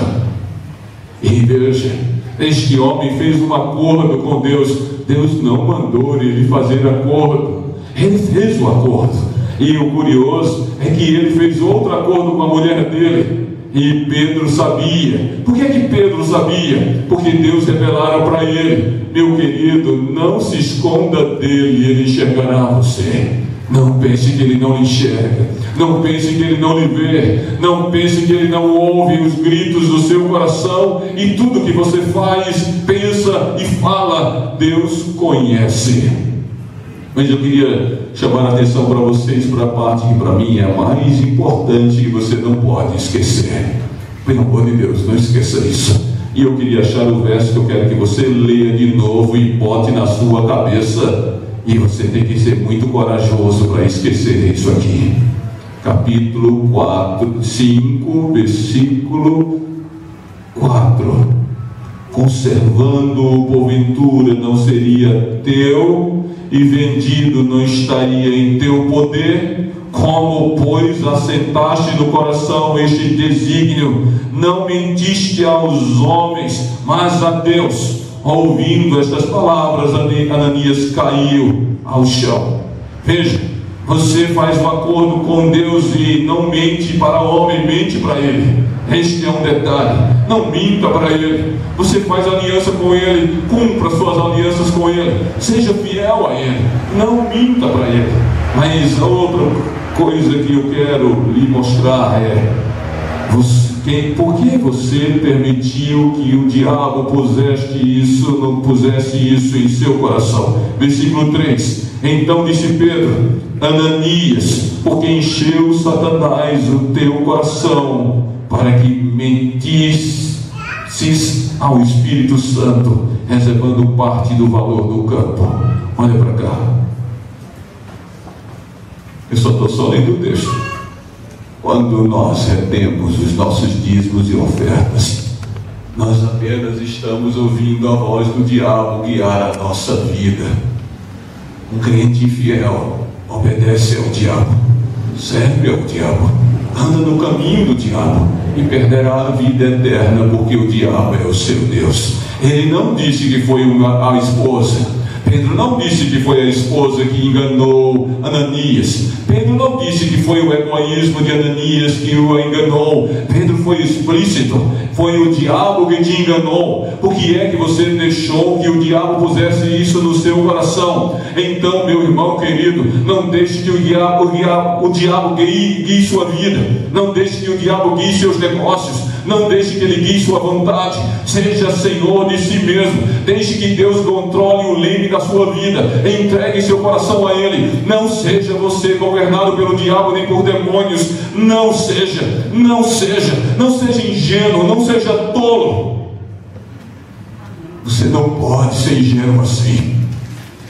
E veja, este homem fez um acordo com Deus. Deus não mandou ele fazer acordo, ele fez o acordo. E o curioso é que ele fez outro acordo com a mulher dele, e Pedro sabia. Por que Pedro sabia? Porque Deus revelara para ele: meu querido, não se esconda dele, ele enxergará você. Não pense que ele não lhe enxerga, não pense que ele não lhe vê, não pense que ele não ouve os gritos do seu coração, e tudo que você faz, pensa e fala, Deus conhece. Mas eu queria chamar a atenção para vocês para a parte que para mim é a mais importante, que você não pode esquecer. Pelo amor de Deus, não esqueça isso. E eu queria achar o verso que eu quero que você leia de novo e bote na sua cabeça. E você tem que ser muito corajoso para esquecer isso aqui. Capítulo 5, versículo 4. Conservando-o porventura não seria teu, e vendido não estaria em teu poder? Como, pois, assentaste no coração este desígnio, não mentiste aos homens, mas a Deus. Ouvindo estas palavras, Ananias caiu ao chão. Veja, você faz um acordo com Deus e não mente para o homem, mente para ele. Este é um detalhe. Não minta para ele. Você faz aliança com ele, cumpra suas alianças com ele, seja fiel a ele, não minta para ele. Mas outra coisa que eu quero lhe mostrar é: por que você permitiu que o diabo pusesse isso em seu coração? Versículo 3. Então disse Pedro: Ananias, porque encheu Satanás o teu coração para que mentisses ao Espírito Santo, reservando parte do valor do campo. Olha para cá. Eu só estou lendo o texto. Quando nós retemos os nossos dízimos e ofertas, nós apenas estamos ouvindo a voz do diabo guiar a nossa vida. Um crente infiel obedece ao diabo, serve ao diabo, anda no caminho do diabo e perderá a vida eterna, porque o diabo é o seu Deus. Ele não disse que foi a esposa. Pedro não disse que foi a esposa que enganou Ananias. Pedro não disse que foi o egoísmo de Ananias que o enganou. Pedro foi explícito: foi o diabo que te enganou. Por que é que você deixou que o diabo pusesse isso no seu coração? Então, meu irmão querido, não deixe que o diabo guie sua vida. Não deixe que o diabo guie seus negócios. Não deixe que ele guie sua vontade. Seja senhor de si mesmo. Deixe que Deus controle o leme da sua vida. Entregue seu coração a ele. Não seja você governado pelo diabo nem por demônios. Não seja ingênuo, não seja tolo. Você não pode ser ingênuo assim.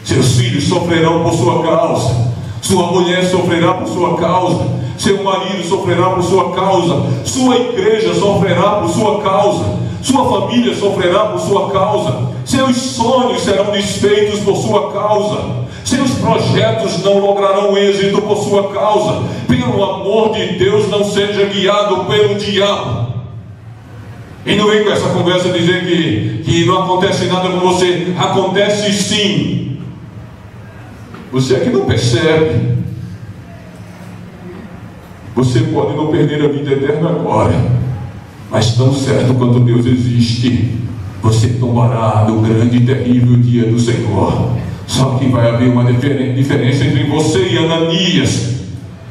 Seus filhos sofrerão por sua causa, sua mulher sofrerá por sua causa, seu marido sofrerá por sua causa, sua igreja sofrerá por sua causa, sua família sofrerá por sua causa, seus sonhos serão desfeitos por sua causa, seus projetos não lograrão êxito por sua causa. Pelo amor de Deus, não seja guiado pelo diabo. E não vem com essa conversa dizer que não acontece nada com você. Acontece sim. Você é que não percebe. Você pode não perder a vida eterna agora, mas tão certo quanto Deus existe, você tombará no grande e terrível dia do Senhor. Só que vai haver uma diferença entre você e Ananias.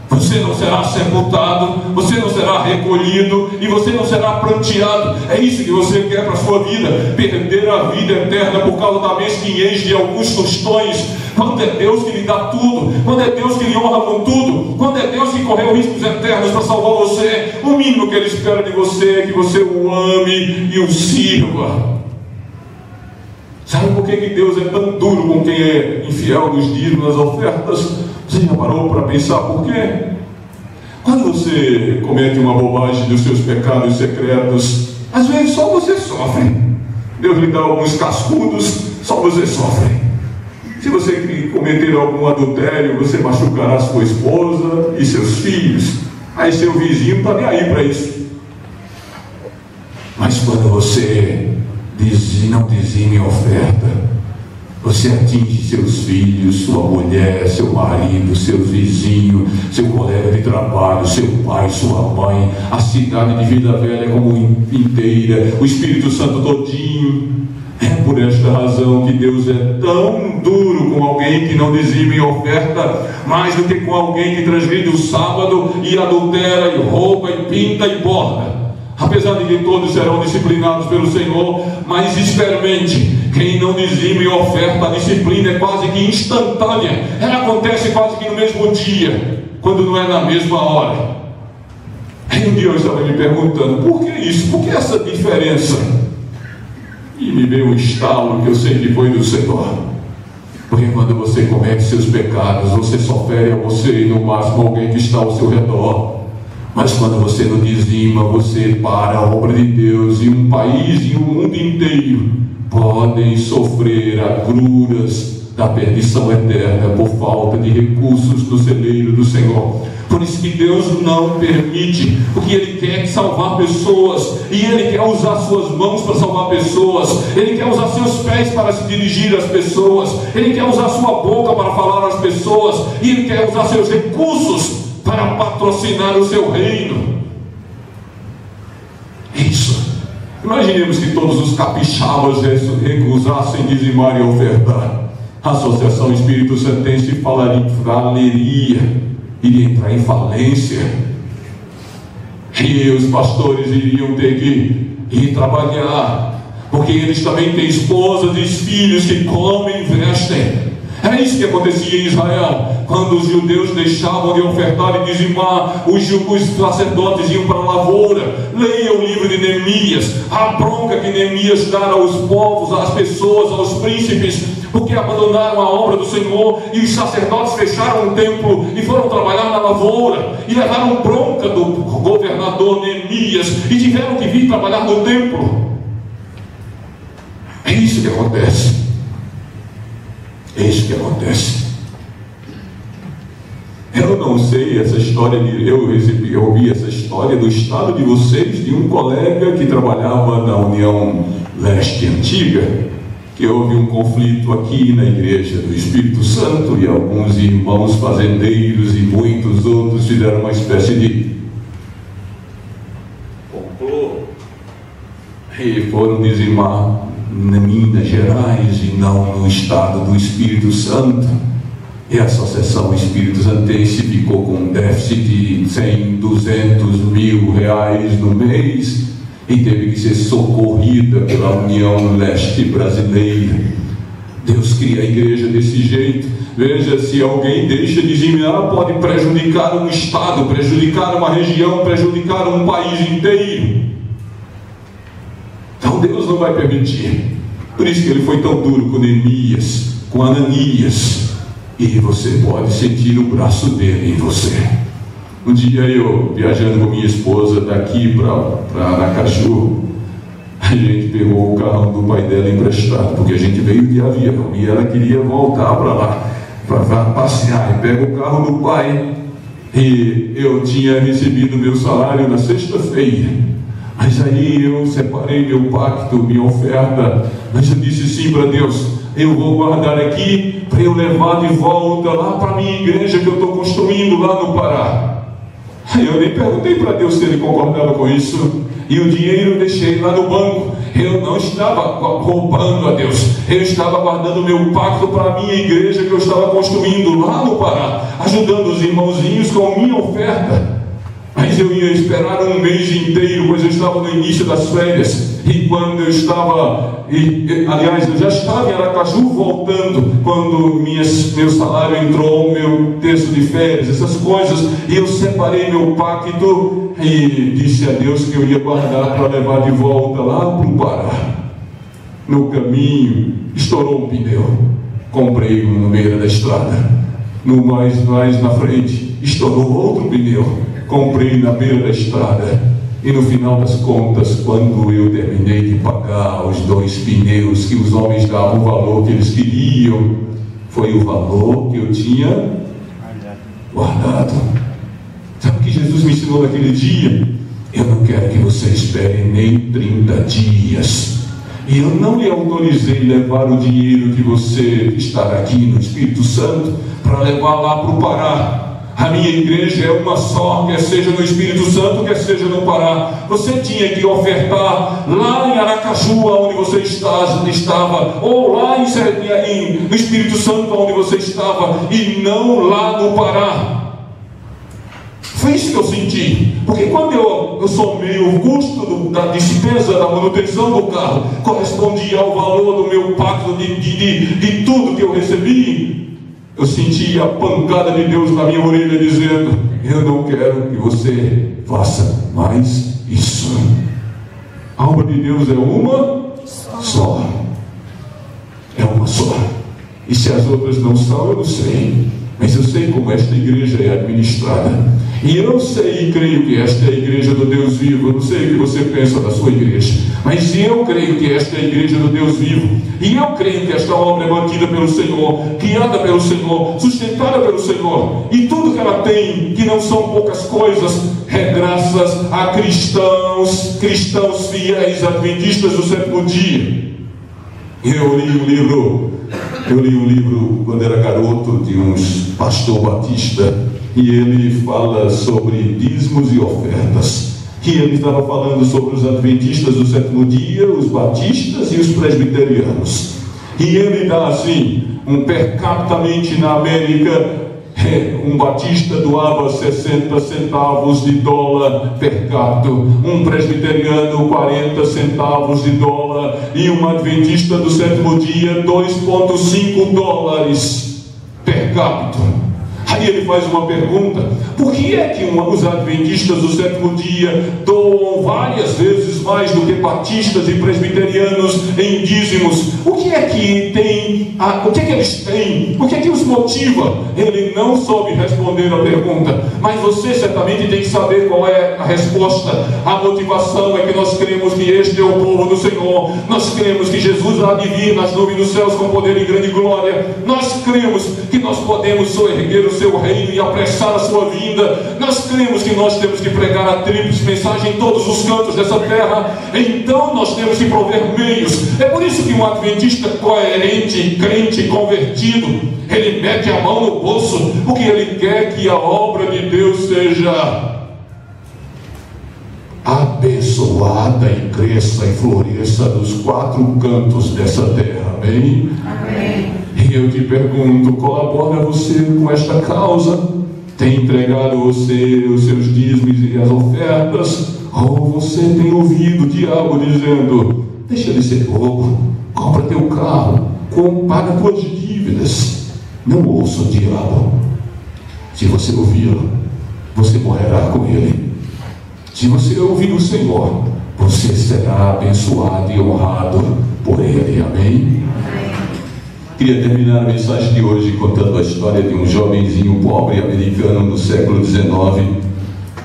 Você não será sepultado, você não será recolhido e você não será pranteado. É isso que você quer para a sua vida, perder a vida eterna por causa da mesquinhez de alguns tostões. Quando é Deus que lhe dá tudo, quando é Deus que lhe honra com tudo, quando é Deus que correu riscos eternos para salvar você, o mínimo que Ele espera de você é que você o ame e o sirva. Sabe por que Deus é tão duro com quem é infiel nos dízimos, nas ofertas? Você já parou para pensar por quê? Quando você comete uma bobagem dos seus pecados secretos, às vezes só você sofre. Deus lhe dá alguns cascudos, só você sofre. Se você cometer algum adultério, você machucará sua esposa e seus filhos. Aí seu vizinho não está nem aí para isso. Mas quando você não dizime oferta, você atinge seus filhos, sua mulher, seu marido, seu vizinho, seu colega de trabalho, seu pai, sua mãe, a cidade de Vila Velha como inteira, o Espírito Santo todinho. É por esta razão que Deus é tão duro com alguém que não dizime oferta, mais do que com alguém que transgride o sábado e adultera e rouba e pinta e borda. Apesar de que todos serão disciplinados pelo Senhor, mas experimente, quem não dizime oferta, a disciplina é quase que instantânea. Ela acontece quase que no mesmo dia, quando não é na mesma hora. Aí um dia eu estava me perguntando, por que isso? Por que essa diferença? E me veio um estalo que eu sei que foi do Senhor. Porque quando você comete seus pecados, você só fere a você e no máximo alguém que está ao seu redor. Mas quando você não dizima, você para a obra de Deus, e um país e o mundo inteiro podem sofrer agruras da perdição eterna por falta de recursos no celeiro do Senhor. Por isso que Deus não permite, porque Ele quer salvar pessoas, e Ele quer usar suas mãos para salvar pessoas, Ele quer usar seus pés para se dirigir às pessoas, Ele quer usar sua boca para falar às pessoas, e Ele quer usar seus recursos para patrocinar o seu reino. Isso. Imaginemos que todos os capixabas recusassem dizimar e ofertar. A Associação Espírito Santense faleria, iria entrar em falência, e os pastores iriam ter que ir trabalhar, porque eles também têm esposas e filhos que comem e vestem. Era isso que acontecia em Israel. Quando os judeus deixavam de ofertar e dizimar, os sacerdotes iam para a lavoura. Leia o livro de Neemias, a bronca que Neemias dá aos povos, às pessoas, aos príncipes, porque abandonaram a obra do Senhor, e os sacerdotes fecharam o templo e foram trabalhar na lavoura, e levaram bronca do governador Neemias, e tiveram que vir trabalhar no templo. É isso que acontece. É isso que acontece. Eu não sei essa história, eu ouvi essa história do estado de vocês, de um colega que trabalhava na União Leste Antiga, que houve um conflito aqui na Igreja do Espírito Santo, e alguns irmãos fazendeiros e muitos outros fizeram uma espécie de complô e foram dizimar em Minas Gerais e não no estado do Espírito Santo. E a Associação Espírito Santense ficou com um déficit de 100, 200 mil reais no mês, e teve que ser socorrida pela União Leste Brasileira. Deus cria a igreja desse jeito. Veja, se alguém deixa de dizimar, pode prejudicar um estado, prejudicar uma região, prejudicar um país inteiro. Então Deus não vai permitir. Por isso que Ele foi tão duro com Neemias, com Ananias. E você pode sentir o braço dele em você. Um dia eu, viajando com minha esposa daqui para Aracaju, a gente pegou o carro do pai dela emprestado, porque a gente veio de avião e ela queria voltar para lá, para passear, e pega o carro do pai. E eu tinha recebido meu salário na sexta-feira, mas aí eu separei meu pacto, minha oferta, mas eu disse sim para Deus: eu vou guardar aqui para eu levar de volta lá para a minha igreja que eu estou construindo lá no Pará. Aí eu nem perguntei para Deus se Ele concordava com isso, e o dinheiro eu deixei lá no banco. Eu não estava roubando a Deus, eu estava guardando o meu pacto para a minha igreja que eu estava construindo lá no Pará, ajudando os irmãozinhos com minha oferta. Mas eu ia esperar um mês inteiro, pois eu estava no início das férias. E quando eu estava, aliás, eu já estava em Aracaju voltando, quando meu salário entrou, meu terço de férias, essas coisas, e eu separei meu pacto e disse a Deus que eu ia guardar para levar de volta lá para o Pará. No caminho, estourou um pneu, comprei um no meio da estrada. No mais na frente, estourou outro pneu, comprei na beira da estrada. E no final das contas, quando eu terminei de pagar os 2 pneus que os homens davam o valor que eles queriam, foi o valor que eu tinha guardado. Sabe o que Jesus me ensinou naquele dia? Eu não quero que você espere nem 30 dias. E eu não lhe autorizei levar o dinheiro que você está aqui no Espírito Santo para levar lá para o Pará. A minha igreja é uma só, quer seja no Espírito Santo, quer seja no Pará. Você tinha que ofertar lá em Aracaju, onde você estava, ou lá no Espírito Santo, onde você estava, e não lá no Pará. Foi isso que eu senti. Porque quando eu somei o custo da despesa da manutenção do carro, correspondia ao valor do meu pacto de tudo que eu recebi, eu senti a pancada de Deus na minha orelha dizendo: eu não quero que você faça mais isso. A obra de Deus é uma só. É uma só. E se as outras não são, eu não sei. Mas eu sei como esta igreja é administrada. E eu sei e creio que esta é a igreja do Deus vivo. Eu não sei o que você pensa da sua igreja, mas eu creio que esta é a igreja do Deus vivo. E eu creio que esta obra é mantida pelo Senhor, guiada pelo Senhor, sustentada pelo Senhor. E tudo que ela tem, que não são poucas coisas, é graças a cristãos fiéis, adventistas do 7º dia. Eu li um livro quando era garoto de um pastor batista, e ele fala sobre dízimos e ofertas. E ele estava falando sobre os adventistas do 7º dia, os batistas e os presbiterianos. E ele dá assim, per capitamente na América, um batista doava 60 centavos de dólar per capita, um presbiteriano 40 centavos de dólar, e um adventista do 7º dia 2,5 dólares per capita. Aí ele faz uma pergunta: por que é que os adventistas do 7º dia doam várias vezes mais do que batistas e presbiterianos em dízimos? O que é que tem? O que é que eles têm? O que é que os motiva? Ele não soube responder a pergunta, mas você certamente tem que saber qual é a resposta. A motivação é que nós cremos que este é o povo do Senhor. Nós cremos que Jesus há de vir nas nuvens dos céus com poder e grande glória. Nós cremos que nós podemos soerguer o seu reino e apressar a sua vinda. Nós cremos que nós temos que pregar a tríplice mensagem em todos os cantos dessa terra. Então nós temos que prover meios. É por isso que um adventista coerente, crente, convertido, ele mete a mão no bolso, porque ele quer que a obra de Deus seja abençoada e cresça e floresça nos 4 cantos dessa terra. Amém? Amém. E eu te pergunto: colabora você com esta causa? Tem entregado você os seus dízimos e as ofertas? Ou você tem ouvido o diabo dizendo: deixa de ser bobo, compra teu carro, paga tuas dívidas? Não ouça o diabo. Se você ouvi-lo, você morrerá com ele. Se você ouvir o Senhor, você será abençoado e honrado por ele. Amém? Queria terminar a mensagem de hoje contando a história de um jovenzinho pobre americano no século XIX,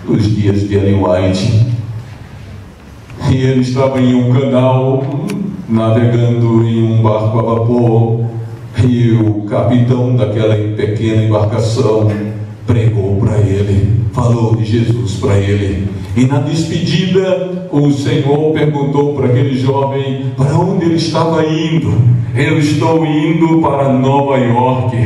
nos dias de Ellen White. E ele estava em um canal, navegando em um barco a vapor, e o capitão daquela pequena embarcação pregou para ele, falou de Jesus para ele. E na despedida, o Senhor perguntou para aquele jovem para onde ele estava indo. Eu estou indo para Nova York.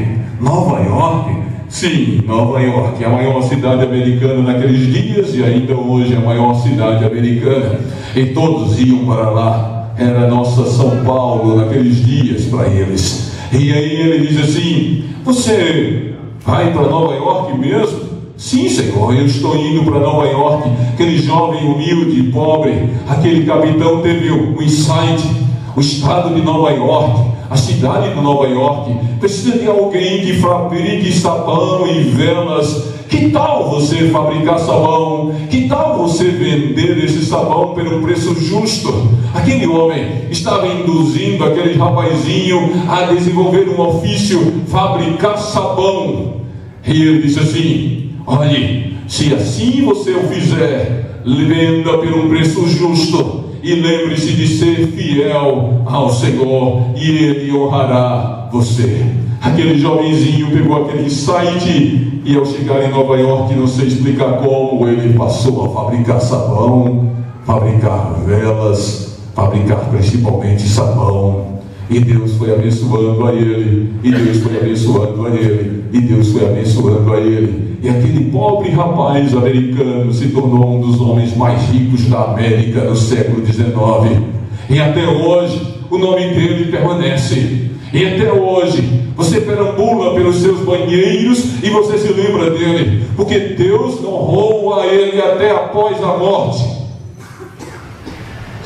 Nova York? Sim, Nova York, a maior cidade americana naqueles dias e ainda hoje a maior cidade americana. E todos iam para lá. era a nossa São Paulo naqueles dias para eles. E aí ele diz assim: você vai para Nova York mesmo? Sim, Senhor, eu estou indo para Nova York. Aquele jovem humilde, pobre, aquele capitão teve um insight. O estado de Nova York, a cidade de Nova York, precisa de alguém que fabrique sabão e velas. Que tal você fabricar sabão? Que tal você vender esse sabão pelo preço justo? Aquele homem estava induzindo aquele rapazinho a desenvolver um ofício, fabricar sabão. E ele disse assim: olhe, se assim você o fizer, venda por um preço justo, e lembre-se de ser fiel ao Senhor, e Ele honrará você. Aquele jovenzinho pegou aquele insight, e ao chegar em Nova York, não sei explicar como, ele passou a fabricar sabão, fabricar velas, fabricar principalmente sabão. E Deus foi abençoando a ele, e Deus foi abençoando a ele, e Deus foi abençoando a ele. E aquele pobre rapaz americano se tornou um dos homens mais ricos da América no século XIX. E até hoje o nome dele permanece. E até hoje você perambula pelos seus banheiros e você se lembra dele, porque Deus honrou a ele até após a morte.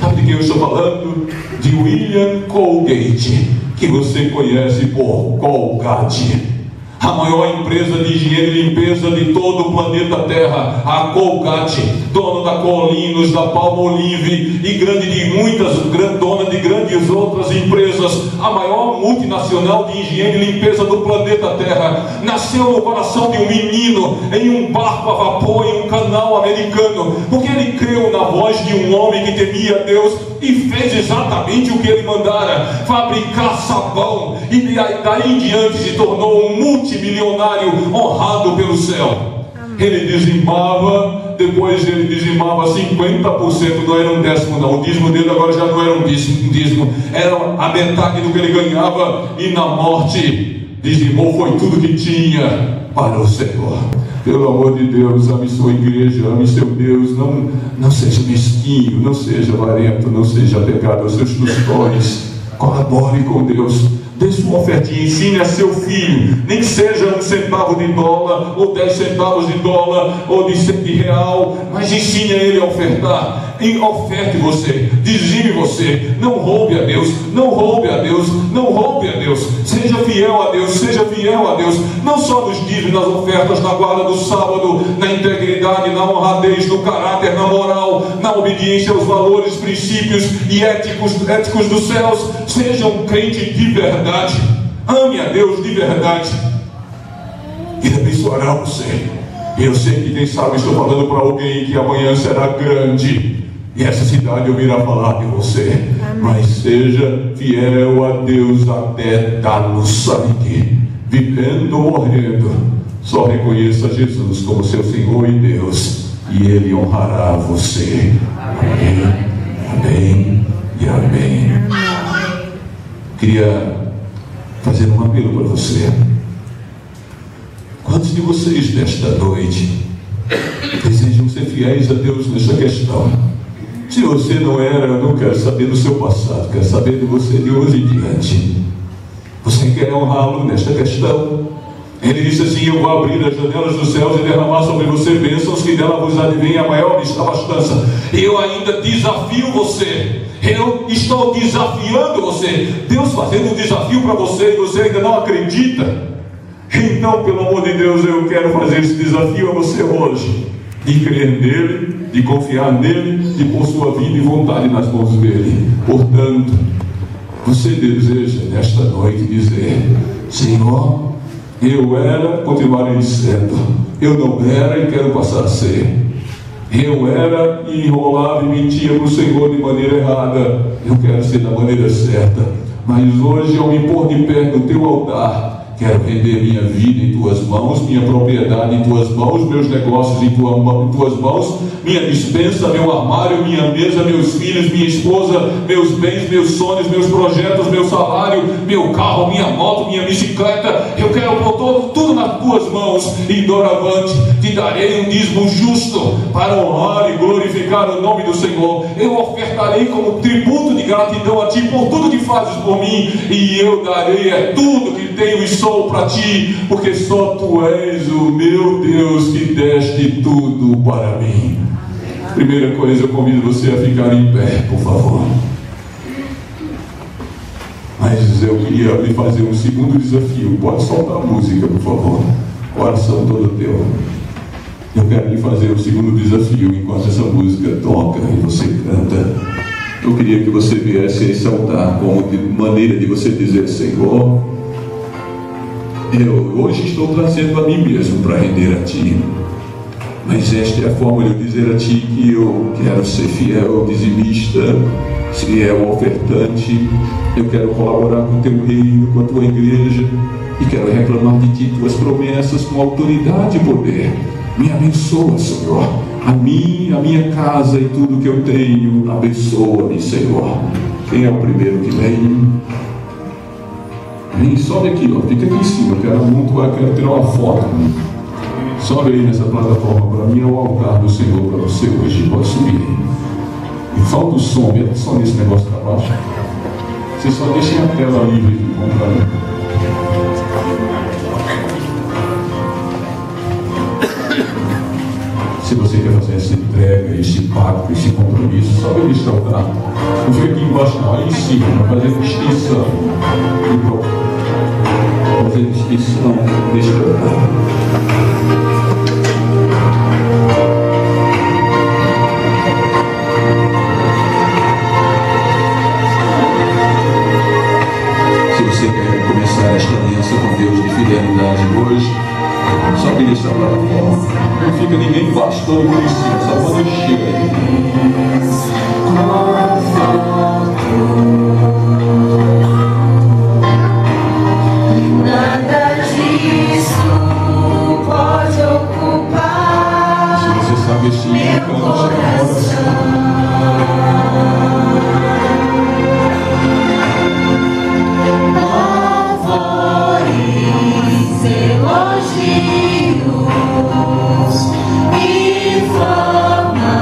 Sabe de quem eu estou falando? De William Colgate, que você conhece por Colgate, a maior empresa de higiene e limpeza de todo o planeta Terra, a Colgate, dona da Colinos, da Palmolive e dona de grandes outras empresas, a maior multinacional de higiene e limpeza do planeta Terra, nasceu no coração de um menino em um barco a vapor em um canal americano, porque ele creu na voz de um homem que temia Deus e fez exatamente o que ele mandara: fabricar sabão, e daí em diante se tornou um multimilionário honrado pelo céu. Ele dizimava, depois ele dizimava 50%, não era um décimo não, o dízimo dele agora já não era um dízimo, era a metade do que ele ganhava, e na morte dizimou, foi tudo que tinha para o Senhor. Pelo amor de Deus, ame sua igreja, ame seu Deus, não seja mesquinho, não seja avarento, não seja apegado aos seus tostões, colabore com Deus. Dê sua ofertinha, ensine a seu filho, nem que seja $1 centavo de dólar, ou 10 centavos de dólar, ou de real, mas ensine a ele a ofertar. E oferte você, dizime você, não roube a Deus, não roube a Deus, não roube a Deus, seja fiel a Deus, seja fiel a Deus, não só nos dízimos, nas ofertas, na guarda do sábado, na integridade, na honradez, no caráter, na moral, na obediência aos valores, princípios e éticos dos céus. Seja um crente de verdade, ame a Deus de verdade, e abençoará você. E eu sei que, quem sabe, estou falando para alguém que amanhã será grande, e essa cidade ouvirá falar de você. Amém. Mas seja fiel a Deus até dar no sangue, vivendo ou morrendo, só reconheça Jesus como seu Senhor e Deus, e Ele honrará você. Amém, amém e amém. Queria fazer um apelo para você. Quantos de vocês nesta noite desejam ser fiéis a Deus nesta questão? Se você não era, eu não quero saber do seu passado, quero saber de você de hoje em diante. Você quer honrá-lo nesta questão? Ele disse assim: eu vou abrir as janelas dos céus e derramar sobre você bênçãos, que dela vos advém a maior abastança. Eu ainda desafio você, eu estou desafiando você, Deus fazendo um desafio para você, e você ainda não acredita. Então, pelo amor de Deus, eu quero fazer esse desafio a você hoje, de crer nele, de confiar nele, de pôr sua vida e vontade nas mãos dele. Portanto, você deseja nesta noite dizer: Senhor, eu era, continuarei sendo, eu não era e quero passar a ser, eu era e enrolava e mentia para o Senhor de maneira errada, eu quero ser da maneira certa, mas hoje, ao me pôr de pé no teu altar, quero render minha vida em tuas mãos, minha propriedade em tuas mãos, meus negócios em tuas mãos, minha despensa, meu armário, minha mesa, meus filhos, minha esposa, meus bens, meus sonhos, meus projetos, meu salário, meu carro, minha moto, minha bicicleta. Eu quero pôr tudo nas nas tuas mãos, e doravante te darei um dízimo justo para honrar e glorificar o nome do Senhor. Eu ofertarei como tributo de gratidão a ti por tudo que fazes por mim, e eu darei tudo que tenho e sou para ti, porque só tu és o meu Deus que deste tudo para mim. Primeira coisa, eu convido você a ficar em pé, por favor. Mas eu queria lhe fazer um segundo desafio. Pode soltar a música, por favor. Coração todo teu. Eu quero lhe fazer um segundo desafio. Enquanto essa música toca e você canta, eu queria que você viesse a esse altar como maneira de você dizer: Senhor, eu hoje estou trazendo a mim mesmo para render a ti. Mas esta é a forma de eu dizer a ti que eu quero ser fiel, dizimista, fiel, ofertante. Eu quero colaborar com o teu reino, com a tua igreja, e quero reclamar de ti tuas promessas com autoridade e poder. Me abençoa, Senhor, a mim, a minha casa e tudo que eu tenho. Abençoa-me, Senhor. Quem é o primeiro que vem? Vem, sobe aqui, ó. Fica aqui em cima. Eu quero tirar uma foto. Sobe aí nessa plataforma para mim, é o altar do Senhor para você hoje. Pode subir aí. E falta o som, entra só nesse negócio para baixo. Vocês só deixem a tela livre de comprar. Se você quer fazer essa entrega, esse pacto, esse compromisso, sobe nesse altar. Não fica aqui embaixo, não, aí em cima, para fazer distinção. Fazer distinção deste altar. Esta aliança com Deus de fidelidade hoje, só que nessa plataforma não fica ninguém embaixo, todo mundo em cima, só quando chega aí. Nada disso pode ocupar. Se você sabe este hino, cante. Elogios e fama.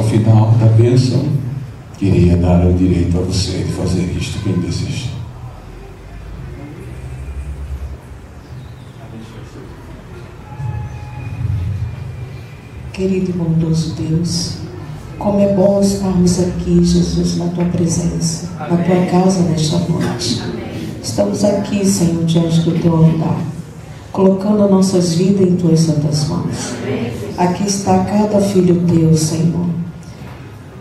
Final da bênção, queria dar o direito a você de fazer isto, quem deseja. Querido e bondoso Deus, como é bom estarmos aqui, Jesus, na Tua presença, na Tua casa nesta noite. Estamos aqui, Senhor, diante do Teu altar, colocando nossas vidas em Tuas santas mãos. Aqui está cada filho Teu, Senhor,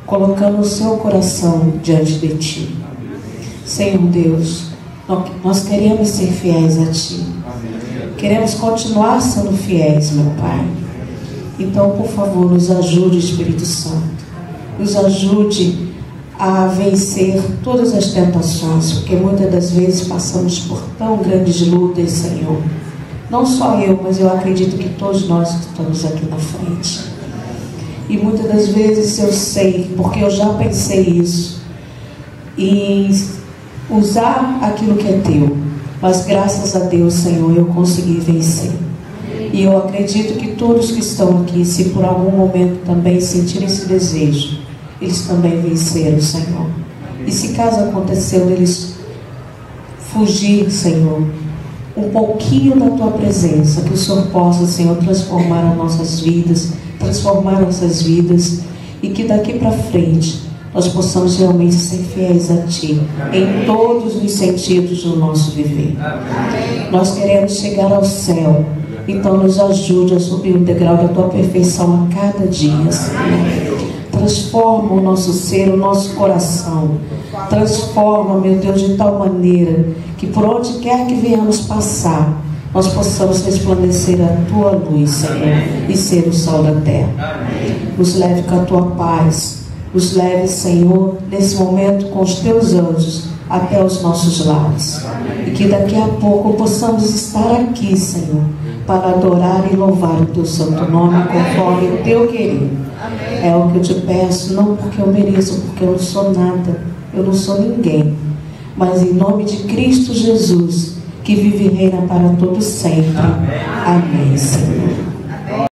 colocando o seu coração diante de Ti. Senhor Deus, nós queremos ser fiéis a Ti. Queremos continuar sendo fiéis, meu Pai. Então, por favor, nos ajude, Espírito Santo. Nos ajude a vencer todas as tentações, porque muitas das vezes passamos por tão grandes lutas, Senhor. Não só eu, mas eu acredito que todos nós que estamos aqui na frente. E muitas das vezes eu sei, porque eu já pensei isso, em usar aquilo que é Teu. Mas graças a Deus, Senhor, eu consegui vencer. E eu acredito que todos que estão aqui, se por algum momento também sentirem esse desejo, eles também venceram, Senhor. E se caso aconteceu deles fugir, Senhor, um pouquinho da Tua presença, que o Senhor possa, Senhor, transformar as nossas vidas, e que daqui para frente nós possamos realmente ser fiéis a Ti, em todos os sentidos do nosso viver. Nós queremos chegar ao céu, então nos ajude a subir o degrau da Tua perfeição a cada dia, Senhor. Transforma o nosso ser, o nosso coração. Transforma, meu Deus, de tal maneira que por onde quer que venhamos passar, nós possamos resplandecer a Tua luz, Senhor, e ser o sal da terra. Nos leve com a Tua paz. Nos leve, Senhor, nesse momento com os Teus anjos até os nossos lares. E que daqui a pouco possamos estar aqui, Senhor, para adorar e louvar o Teu santo nome conforme o Teu querer. É o que eu te peço, não porque eu mereço, porque eu não sou nada, eu não sou ninguém, mas em nome de Cristo Jesus, que vive e reina para todo sempre. Amém, Senhor.